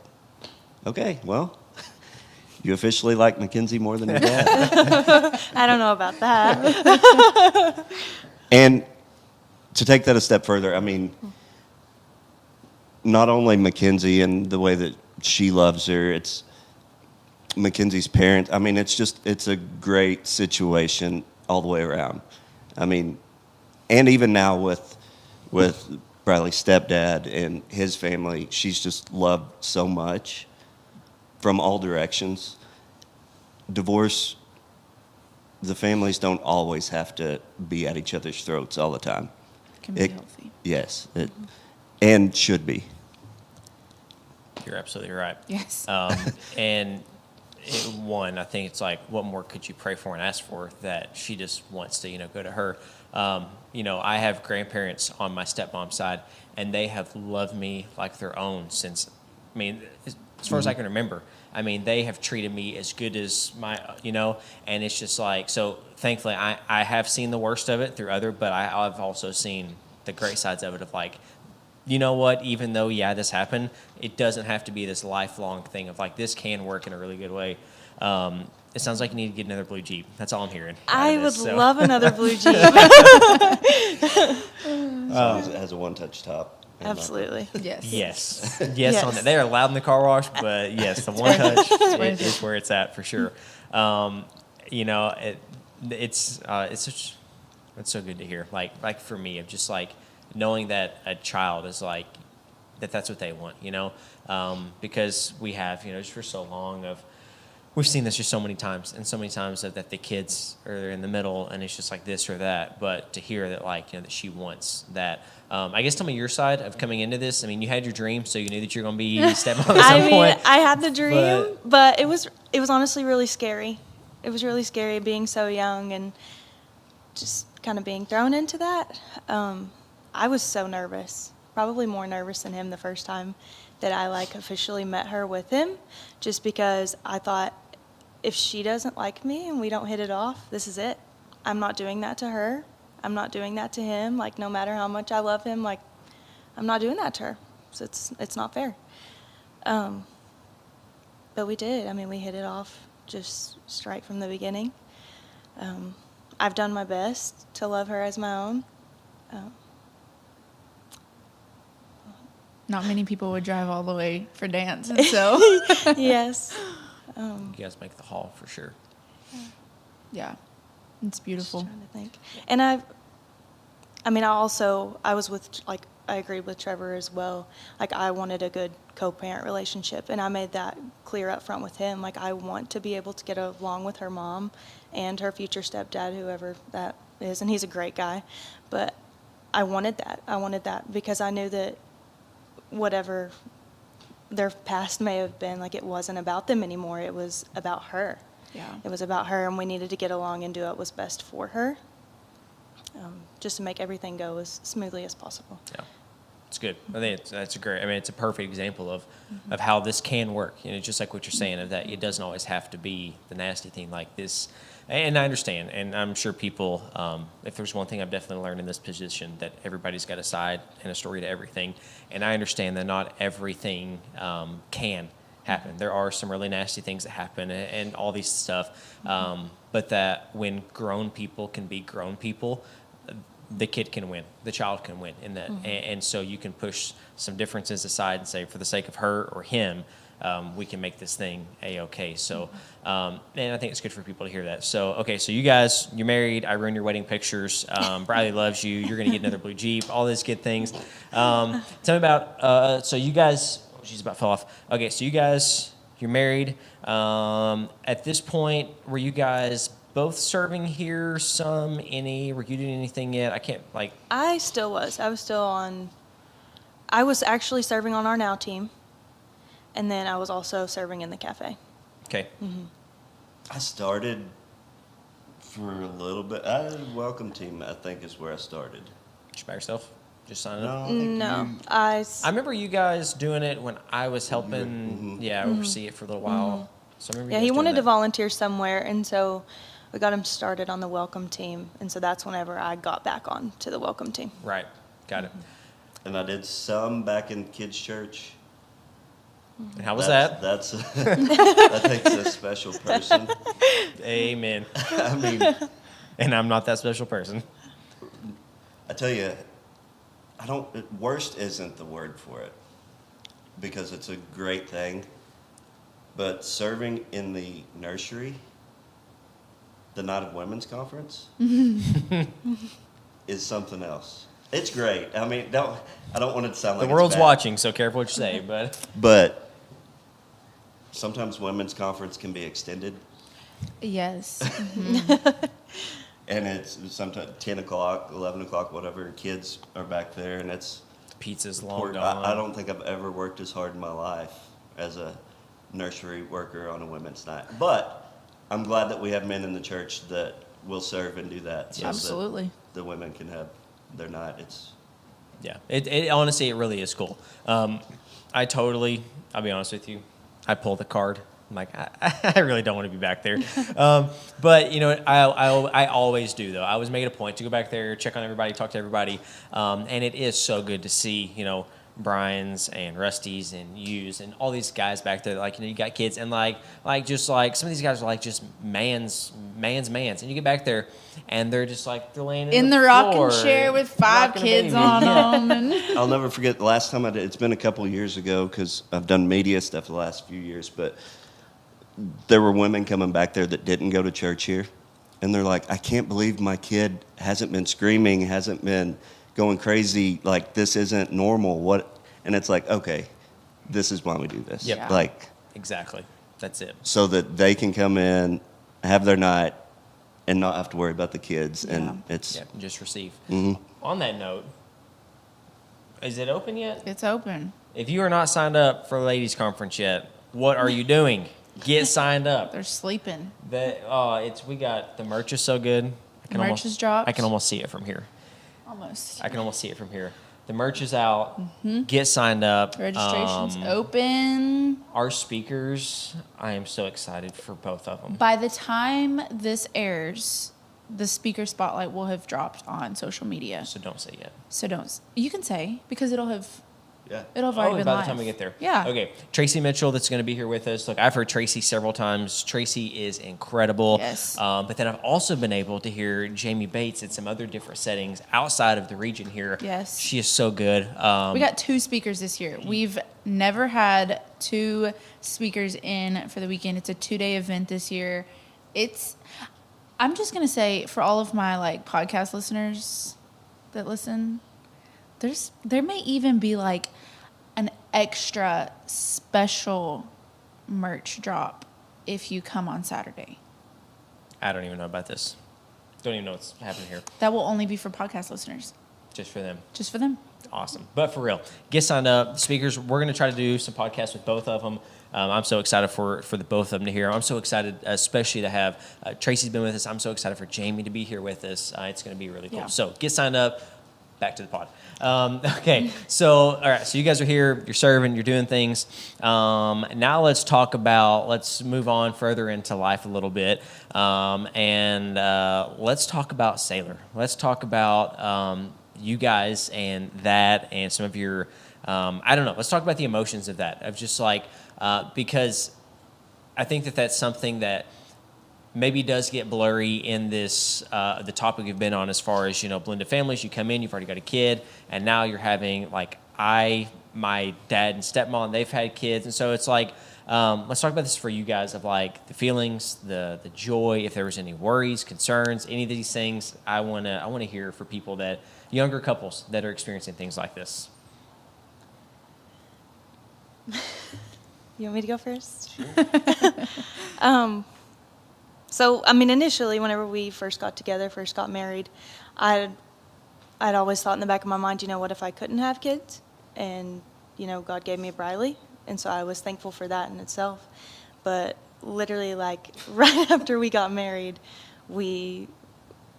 okay, well, you officially like Mackenzie more than your dad. I don't know about that. And to take that a step further, not only Mackenzie and the way that she loves her, it's Mackenzie's parents. It's a great situation all the way around. And even now with Briley's stepdad and his family, she's just loved so much from all directions. Divorce, the families don't always have to be at each other's throats all the time. It can be healthy. Yes, and should be. You're absolutely right. Yes. And I think it's like, what more could you pray for and ask for that she just wants to, go to her. I have grandparents on my stepmom's side, and they have loved me like their own since, as far as I can remember. They have treated me as good as my, and it's just like, so thankfully I have seen the worst of it through but I've also seen the great sides of it of like, you know what, even though, this happened, it doesn't have to be this lifelong thing of like, this can work in a really good way. It sounds like you need to get another blue Jeep. That's all I'm hearing. I would love another blue Jeep. It has a one-touch top. Absolutely. Yes. Yes. On that. They are loud in the car wash, but yes, the one touch is where it's at for sure. It's so good to hear. Like for me, of just like knowing that a child is like that's what they want. Because we have just for so long we've seen this just so many times, and so many times that the kids are in the middle, and it's just like this or that. But to hear that, that she wants that. I guess tell me your side of coming into this. You had your dream, so you knew that you're going to be stepmom at some point. I had the dream, but it was honestly really scary. It was really scary being so young and just kind of being thrown into that. I was so nervous, probably more nervous than him the first time that I officially met her with him, just because I thought, if she doesn't like me and we don't hit it off, this is it. I'm not doing that to her. I'm not doing that to him. No matter how much I love him, I'm I'm not doing that to her. So it's not fair. But we did. I mean, we hit it off just straight from the beginning. I've done my best to love her as my own. Not many people would drive all the way for dance, and so Yes. You guys make the hall for sure. yeah, it's beautiful. Just trying to think. And I was with, like, I agreed with Trevor as well. Like, I wanted a good co-parent relationship, and I made that clear up front with him. Like, I want to be able to get along with her mom and her future stepdad, whoever that is, and he's a great guy. But I wanted that. I wanted that because I knew that whatever their past may have been, like, it wasn't about them anymore. It was about her. Yeah. It was about her, and we needed to get along and do what was best for her, just to make everything go as smoothly as possible. Yeah. It's good. I think that's a great. I mean, it's a perfect example of how this can work. You know, just like what you're saying, of that it doesn't always have to be the nasty thing like this. And I understand, and I'm sure people. If there's one thing I've definitely learned in this position, that everybody's got a side and a story to everything. And I understand that not everything can happen. There are some really nasty things that happen, and all these stuff. But that when grown people can be grown people, the kid can win, the child can win in that. And so you can push some differences aside and say, for the sake of her or him, we can make this thing A-okay. So, and I think it's good for people to hear that. So, okay, so you guys, you're married. I ruined your wedding pictures. Bradley loves you. You're going to get another blue Jeep, all these good things. Tell me about, so you guys, oh, she's about fell off. Okay, so you guys, you're married. At this point, were you guys both serving here, any? Were you doing anything yet? I can't, like... I still was. I was still on... I was actually serving on our Now team, and then I was also serving in the cafe. Okay. I started for a little bit. Welcome team, I think, is where I started. Just by yourself? Just signing up? No. I remember you guys doing it when I was helping, oversee it for a little while. So I remember you guys he doing wanted to that. volunteer somewhere, and so we got him started on the welcome team, and so that's whenever I got back on to the welcome team. Right. Got it. And I did some back in kids' church. And how was that? That's that takes a special person. Amen. I mean, And I'm not that special person. I tell you, worst isn't the word for it, because it's a great thing. But serving in the nursery, the Night of Women's Conference, is something else. It's great. I mean, I don't want it to sound like The world's it's bad, watching, so careful what you say. but sometimes women's conference can be extended, Yes. and it's sometimes 10 o'clock, 11 o'clock, whatever, and kids are back there, and it's Pizza's long gone. I don't think I've ever worked as hard in my life as a nursery worker on a women's night. But I'm glad that we have men in the church that will serve and do that. So Absolutely. that the women can have their night. Yeah. It honestly, it really is cool. I'll be honest with you, I pull the card. I'm like, I really don't want to be back there. But, you know, I always do, though. I always make it a point to go back there, check on everybody, talk to everybody. And it is so good to see, you know, Brian's and Rusty's and Hughes and all these guys back there. Like, you know, you got kids. And, like some of these guys are, like, just mans. And you get back there, and they're just, like, they're laying In the floor, rocking chair with 5 rocking a kids baby. on them. And I'll never forget the last time I did. It's been a couple of years ago because I've done media stuff the last few years. But there were women coming back there that didn't go to church here. And they're like, I can't believe my kid hasn't been screaming, hasn't been going crazy, like this isn't normal. What? And it's like, okay, this is why we do this. Yep. Yeah. Like, Exactly. That's it. so that they can come in, have their night, and not have to worry about the kids. Yeah. And it's Yeah, just receive. Mhm. On that note, is it open yet? it's open. If you are not signed up for the ladies' conference yet, what are you doing? Get signed up. They're sleeping. We got the merch is so good. Merch is dropped. I can almost see it from here. Almost. I can almost see it from here. The merch is out. Get signed up. Registration's open. Our speakers, I am so excited for both of them. By the time this airs, the speaker spotlight will have dropped on social media. So don't say yet. So don't. You can say, because it'll have Yeah. already been by live. the time we get there. Yeah. Okay. Tracy Mitchell, that's going to be here with us. Look, I've heard Tracy several times. Tracy is incredible. Yes. But then I've also been able to hear Jamie Bates in some other different settings outside of the region here. Yes. She is so good. We got 2 speakers this year. We've never had 2 speakers in for the weekend. It's a 2-day event this year. I'm just going to say, for all of my like podcast listeners that listen, there may even be like an extra special merch drop if you come on Saturday. I don't even know about this. Don't even know what's happening here. That will only be for podcast listeners. Just for them. Just for them. Awesome. But for real, get signed up. Speakers, we're going to try to do some podcasts with both of them. I'm so excited for the both of them to hear. I'm so excited, especially to have Tracy's been with us. I'm so excited for Jamie to be here with us. It's going to be really cool. Yeah. So get signed up. Back to the pod. Okay, so all right, so you guys are here, you're serving, you're doing things. Now let's move on further into life a little bit, and let's talk about Sailor. Let's talk about you guys and that, and some of your, I don't know. Let's talk about the emotions of that, of just like because I think that's something that maybe does get blurry in this, the topic we've been on as far as, blended families. You come in, you've already got a kid, and now you're having, like, my dad and stepmom, they've had kids. And so it's like, let's talk about this for you guys of, like, the feelings, the joy, if there was any worries, concerns, any of these things. I want to hear for people that, younger couples that are experiencing things like this. You want me to go first? Sure. So, I mean, initially, whenever we first got together, first got married, I'd always thought in the back of my mind, what if I couldn't have kids? And, God gave me Briley. And so I was thankful for that in itself. But literally, like, right after we got married, we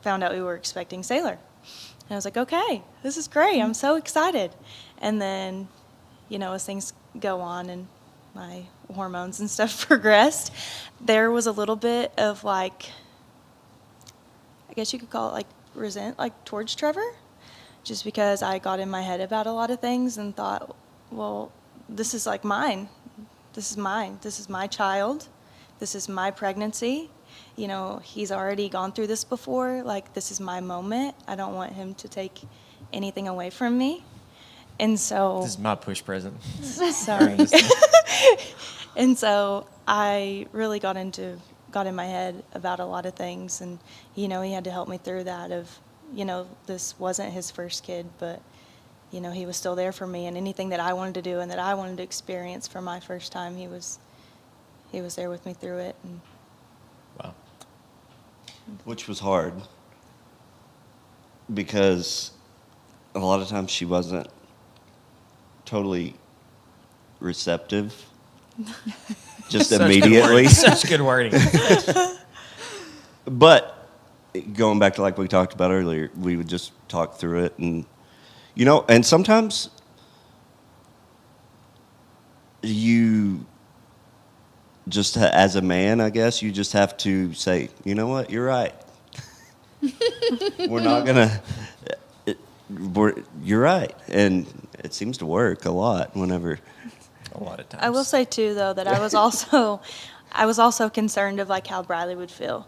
found out we were expecting Sailor. And I was like, okay, this is great. I'm so excited. And then, as things go on and my hormones and stuff progressed, there was a little bit of like, I guess you could call it like resent, like towards Trevor, just because I got in my head about a lot of things and thought, well, this is like mine. This is mine. This is my child. This is my pregnancy. He's already gone through this before. Like, this is my moment. I don't want him to take anything away from me. And so This is my push present. Sorry. And so I really got in my head about a lot of things, and he had to help me through that of, this wasn't his first kid, but he was still there for me, and anything that I wanted to do and that I wanted to experience for my first time, he was there with me through it. And Wow. Which was hard because a lot of times she wasn't totally receptive. Just immediately. Such good wording. But going back to like we talked about earlier, we would just talk through it, and and sometimes you just as a man, I guess you just have to say, you know what, you're right. We're not gonna. You're right, and it seems to work a lot whenever. A lot of times. I will say too, though, that I was also concerned of like how Briley would feel,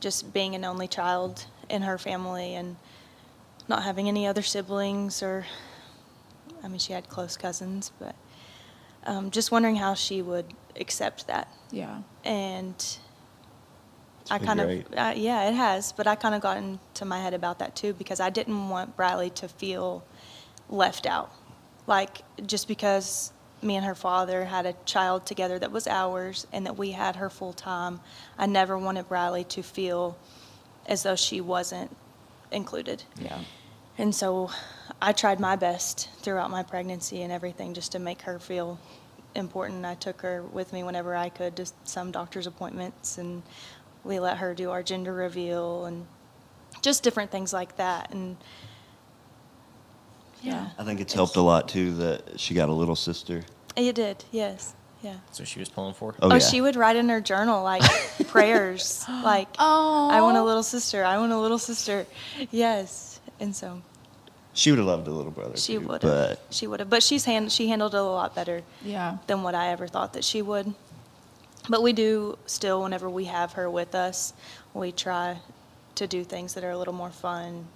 just being an only child in her family and not having any other siblings, or I mean, she had close cousins, but just wondering how she would accept that. Yeah. And It's I been kind great. of, yeah, it has, but I kind of got into my head about that too, because I didn't want Briley to feel left out. Like, just because me and her father had a child together that was ours and that we had her full time, I never wanted Briley to feel as though she wasn't included. Yeah. And so I tried my best throughout my pregnancy and everything just to make her feel important. I took her with me whenever I could to some doctor's appointments, and we let her do our gender reveal and just different things like that. And yeah. I think it's helped a lot too that she got a little sister. It did, yes. Yeah. That's what she was pulling for. Oh, she would write in her journal like prayers, like I want a little sister. I want a little sister. Yes, and so She would have loved a little brother. she too, would but have. She would have, but she handled it a lot better. Yeah. Than what I ever thought that she would. But we do still, whenever we have her with us, we try to do things that are a little more fun.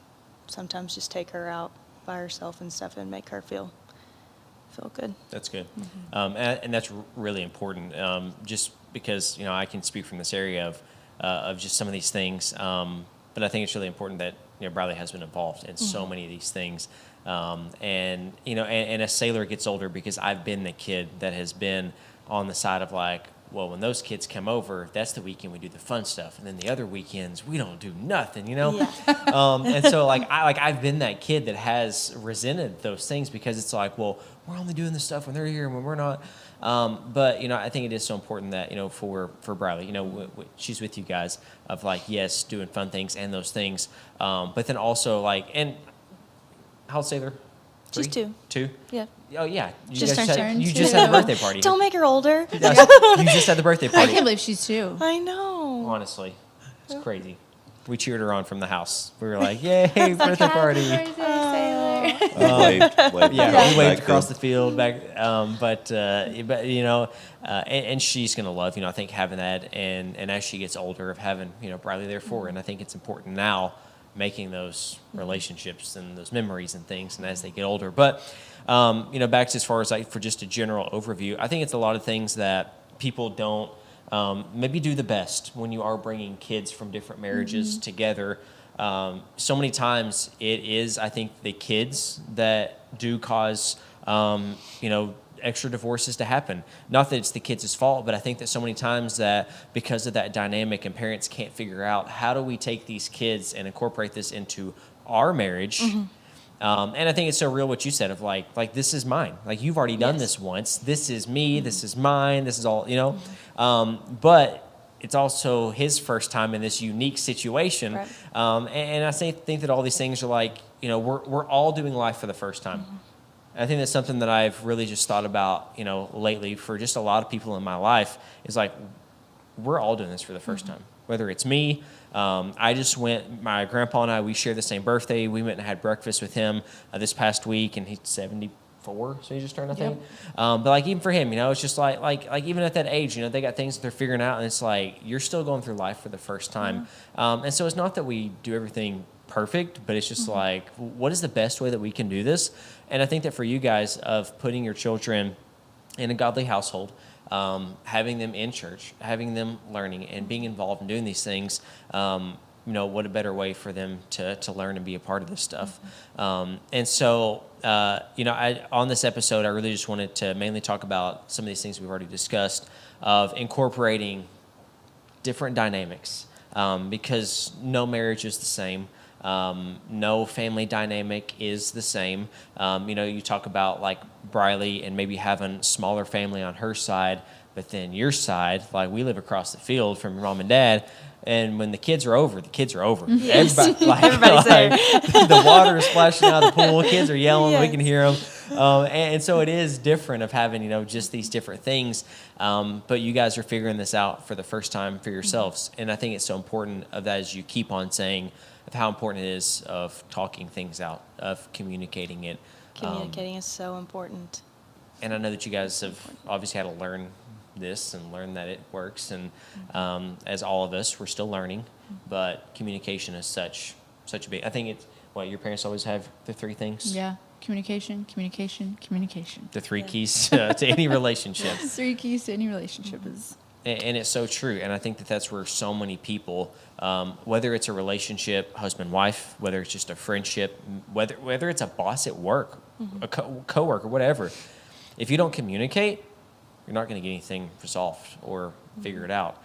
Sometimes just take her out by herself and stuff and make her feel good. That's good. And that's really important, just because, I can speak from this area of just some of these things. But I think it's really important that, Briley has been involved in so many of these things. And as Sailor gets older, because I've been the kid that has been on the side of like, well, when those kids come over, that's the weekend we do the fun stuff, and then the other weekends we don't do nothing, Yeah. And so I've been that kid that has resented those things because it's like, well, we're only doing this stuff when they're here and when we're not. But I think it is so important that for Briley, she's with you guys of like, yes, doing fun things and those things, but then also like, and how old Sailor? She's 2. 2? Yeah. Oh yeah, you Just just turned just had a birthday party. Don't make her older. You just had the birthday I party. can't believe she's 2. I know. Honestly, it's crazy. We cheered her on from the house. We were like, "Yay, birthday party!" Happy birthday, Sailor. waved We waved across then. the field back. But and she's gonna love, I think having that, and as she gets older, of having Briley there for her. And I think it's important now making those relationships and those memories and things, and as they get older. But back to as far as like for just a general overview, I think it's a lot of things that people don't maybe do the best when you are bringing kids from different marriages together. So many times it is, I think, the kids that do cause extra divorces to happen. Not that it's the kids' fault, but I think that so many times that because of that dynamic and parents can't figure out how do we take these kids and incorporate this into our marriage. And I think it's so real what you said of like this is mine. Like you've already done this once. This is me. This is mine. This is all, but it's also his first time in this unique situation. Right. And I think that all these things are like, we're all doing life for the first time. I think that's something that I've really just thought about, lately for just a lot of people in my life is like, we're all doing this for the first time, whether it's me. I just went, my grandpa and I, we share the same birthday. We went and had breakfast with him this past week, and he's 74, so he just turned, I think. But like even for him, it's just like even at that age, they got things that they're figuring out, and it's like you're still going through life for the first time. And so it's not that we do everything perfect, but it's just like, what is the best way that we can do this? And I think that for you guys of putting your children in a godly household, having them in church, having them learning and being involved in doing these things, what a better way for them to learn and be a part of this stuff. And so, on this episode, I really just wanted to mainly talk about some of these things we've already discussed of incorporating different dynamics, because no marriage is the same. No family dynamic is the same. You talk about like Briley and maybe having smaller family on her side, but then your side, like we live across the field from your mom and dad. And when the kids are over, the kids are over. Yes. Everybody's there. The water is splashing out of the pool. Kids are yelling. Yes. We can hear them. And so it is different of having, just these different things. But you guys are figuring this out for the first time for yourselves. And I think it's so important of that as you keep on saying of how important it is of talking things out, of communicating it. Communicating is so important. And I know that you guys have obviously had to learn this and learn that it works. And as all of us, we're still learning. But communication is such a big. I think it's what your parents always have the 3 things. Yeah, communication. The 3 keys to any relationship. 3 keys to any relationship is. And it's so true. And I think that that's where so many people, whether it's a relationship, husband, wife, whether it's just a friendship, whether it's a boss at work, a coworker, whatever, if you don't communicate, you're not going to get anything resolved or figured out.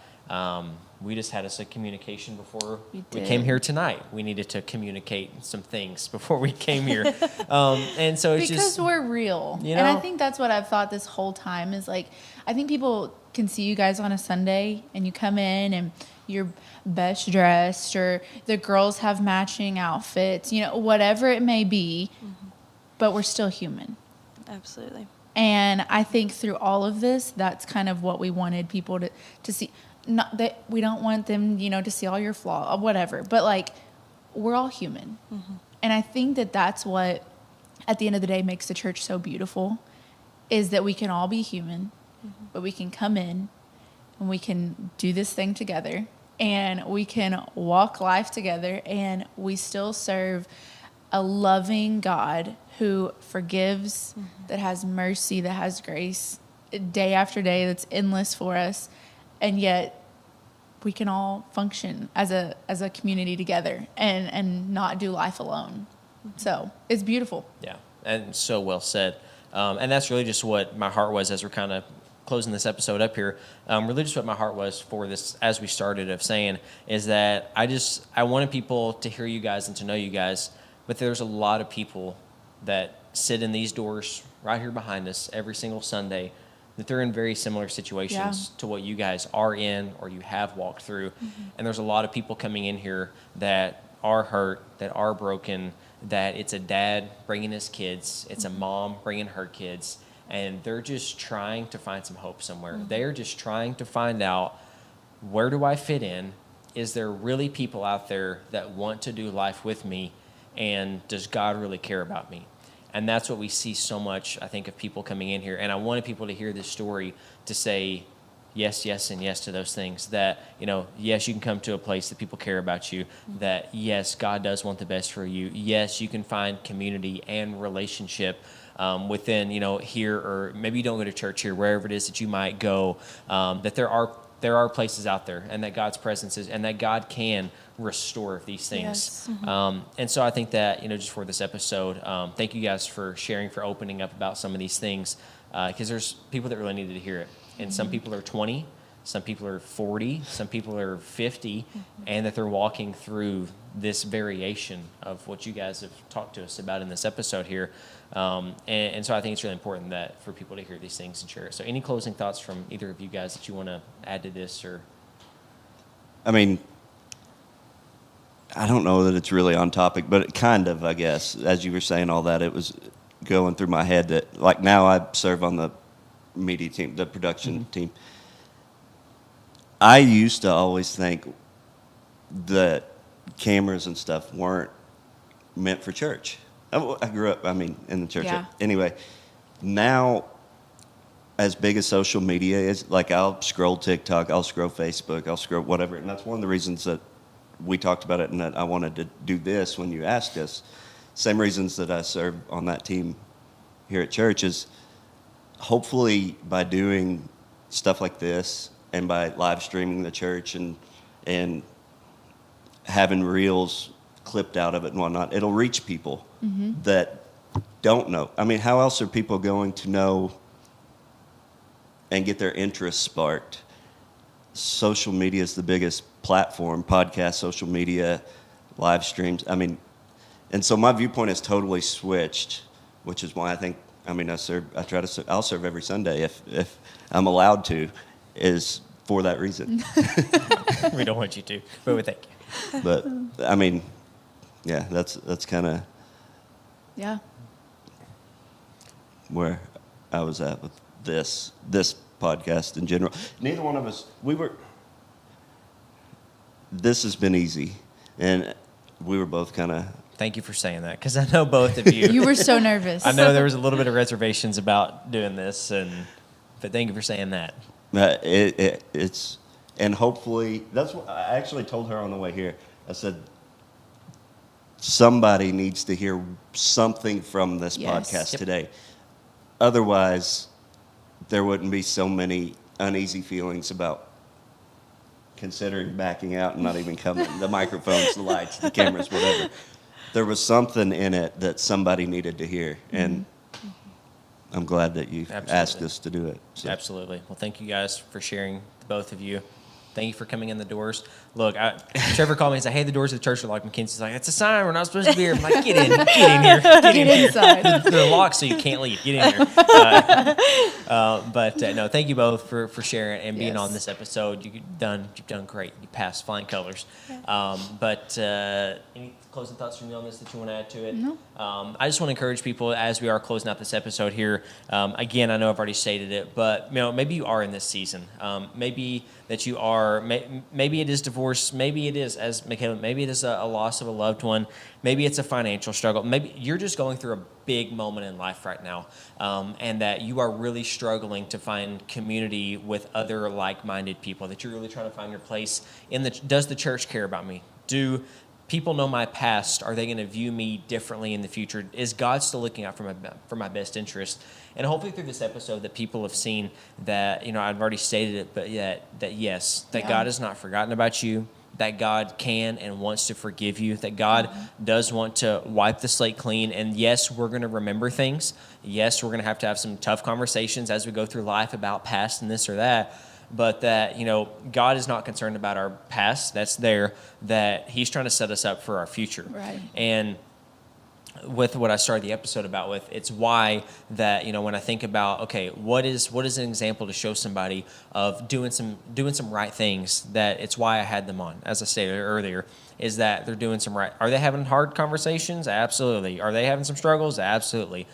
We just had a communication before we came here tonight. We needed to communicate some things before we came here. And so it's because we're real. And I think that's what I've thought this whole time is like, I think people can see you guys on a Sunday and you come in and you're best dressed or the girls have matching outfits, whatever it may be, but we're still human. Absolutely. And I think through all of this, that's kind of what we wanted people to see. Not that we don't want them, to see all your flaws or whatever, but like, we're all human. Mm-hmm. And I think that that's what, at the end of the day, makes the church so beautiful, is that we can all be human, mm-hmm. but we can come in and we can do this thing together, and we can walk life together, and we still serve a loving God who forgives, mm-hmm. that has mercy, that has grace day after day, that's endless for us. And yet we can all function as a community together and not do life alone. Mm-hmm. So it's beautiful. Yeah, and so well said. And that's really just what my heart was as we're kind of closing this episode up here. Really just what my heart was for this as we started of saying is that I wanted people to hear you guys and to know you guys, but there's a lot of people that sit in these doors right here behind us every single Sunday that they're in very similar situations to what you guys are in or you have walked through. Mm-hmm. And there's a lot of people coming in here that are hurt, that are broken, that it's a dad bringing his kids, it's mm-hmm. a mom bringing her kids, and they're just trying to find some hope somewhere. Mm-hmm. They're just trying to find out, where do I fit in? Is there really people out there that want to do life with me? And does God really care about me? And that's what we see so much, I think, of people coming in here. And I wanted people to hear this story to say yes, yes, and yes to those things. That, yes, you can come to a place that people care about you. That, yes, God does want the best for you. Yes, you can find community and relationship within, here, or maybe you don't go to church here, wherever it is that you might go, that there are places out there, and that God's presence is, and that God can restore these things. Yes. Mm-hmm. And so I think that, just for this episode, thank you guys for sharing, for opening up about some of these things, because there's people that really needed to hear it. And mm-hmm. some people are 20, some people are 40, some people are 50, mm-hmm. and that they're walking through this variation of what you guys have talked to us about in this episode here. And so I think it's really important that for people to hear these things and share it. So any closing thoughts from either of you guys that you want to add to this? Or I don't know that it's really on topic, but it kind of, I guess, as you were saying all that, it was going through my head that, like, now I serve on the media team, the production mm-hmm. team. I used to always think that cameras and stuff weren't meant for church. I grew up, in the church. Yeah. Anyway, now, as big as social media is, like, I'll scroll TikTok, I'll scroll Facebook, I'll scroll whatever, and that's one of the reasons that we talked about it and that I wanted to do this when you asked us. Same reasons that I serve on that team here at church is hopefully by doing stuff like this and by live streaming the church and having reels clipped out of it and whatnot, it'll reach people mm-hmm. that don't know. How else are people going to know and get their interest sparked? Social media is the biggest platform, podcast, social media, live streams. And so my viewpoint has totally switched, which is why I think, I'll serve every Sunday if I'm allowed to, is for that reason. We don't want you to, but we thank you. But, yeah, that's kind of where I was at with this podcast in general. Neither one of us, this has been easy, and we were both kind of... Thank you for saying that, because I know both of you... You were so nervous. I know there was a little bit of reservations about doing this, but thank you for saying that. It's... And hopefully... That's what I actually told her on the way here. I said, somebody needs to hear something from this podcast today. Otherwise, there wouldn't be so many uneasy feelings about considering backing out and not even coming. The microphones, the lights, the cameras, whatever. There was something in it that somebody needed to hear, and I'm glad that you asked us to do it. So. Absolutely. Well, thank you guys for sharing, both of you. Thank you for coming in the doors. Look, Trevor called me and said, hey, the doors of the church are locked. Mackenzie's like, it's a sign. We're not supposed to be here. I'm like, get in here. Get in here. They're locked so you can't leave. Get in here. No, thank you both for sharing and being Yes. on this episode. You've done great. You passed flying colors. Any closing thoughts from you on this that you want to add to it? No. I just want to encourage people as we are closing out this episode here. Again, I know I've already stated it, but maybe you are in this season. Maybe that you are. Maybe it is divorce. Maybe it is, as Mikala, maybe it is a loss of a loved one. Maybe it's a financial struggle. Maybe you're just going through a big moment in life right now, and that you are really struggling to find community with other like-minded people. That you're really trying to find your place in the. Does the church care about me? Do people know my past? Are they going to view me differently in the future? Is God still looking out for my best interest? And hopefully through this episode that people have seen that, I've already stated it, but that yes, that God has not forgotten about you, that God can and wants to forgive you, that God does want to wipe the slate clean. And yes, we're going to remember things. Yes, we're going to have some tough conversations as we go through life about past and this or that. But that, God is not concerned about our past. That's there. That He's trying to set us up for our future. Right. And with what I started the episode about with, it's why that, when I think about, okay, what is an example to show somebody of doing some right things, that it's why I had them on, as I stated earlier, is that they're doing some right. Are they having hard conversations? Absolutely. Are they having some struggles? Absolutely.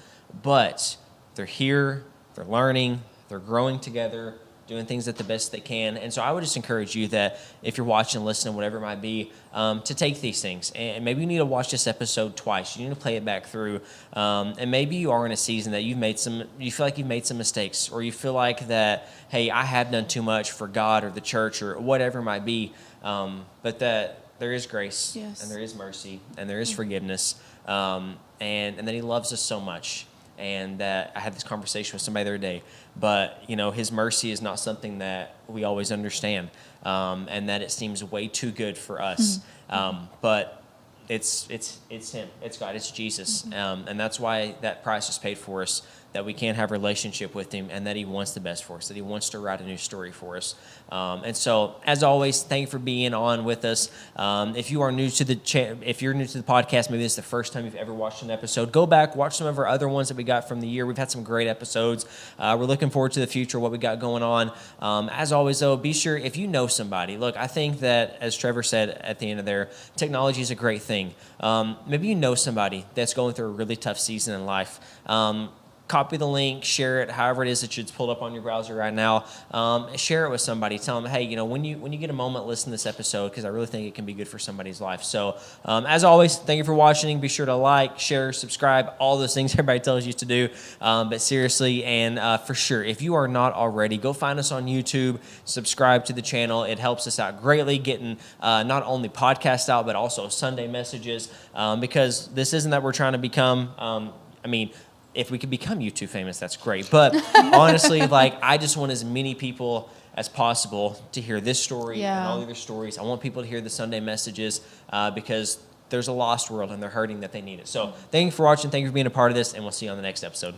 But they're here, they're learning, they're growing together, doing things at the best they can. And so I would just encourage you that if you're watching, listening, whatever it might be, to take these things. And maybe you need to watch this episode twice. You need to play it back through. And maybe you are in a season that you feel like you've made some mistakes, or you feel like that, hey, I have done too much for God or the church or whatever it might be. But that there is grace, and there is mercy, and there is forgiveness. And that He loves us so much. And that I had this conversation with somebody the other day, but His mercy is not something that we always understand, and that it seems way too good for us. But it's Him, it's God, it's Jesus, and that's why that price was paid for us. That we can have a relationship with Him, and that He wants the best for us, that He wants to write a new story for us. And so, as always, thank you for being on with us. If you are new to the if you're new to the podcast, maybe this is the first time you've ever watched an episode, go back, watch some of our other ones that we got from the year. We've had some great episodes. We're looking forward to the future, what we got going on. As always, though, be sure, if you know somebody, look, I think that, as Trevor said at the end of there, technology is a great thing. Maybe you know somebody that's going through a really tough season in life. Copy the link, share it, however it is that it's pulled up on your browser right now. Share it with somebody. Tell them, hey, when you get a moment, listen to this episode, because I really think it can be good for somebody's life. So, as always, thank you for watching. Be sure to like, share, subscribe, all those things everybody tells you to do. But seriously, and for sure, if you are not already, go find us on YouTube, subscribe to the channel. It helps us out greatly, getting not only podcasts out, but also Sunday messages, because this isn't that we're trying to become, if we could become YouTube famous, that's great. But honestly, I just want as many people as possible to hear this story and all the other stories. I want people to hear the Sunday messages, because there's a lost world and they're hurting that they need it. So thank you for watching. Thank you for being a part of this, and we'll see you on the next episode.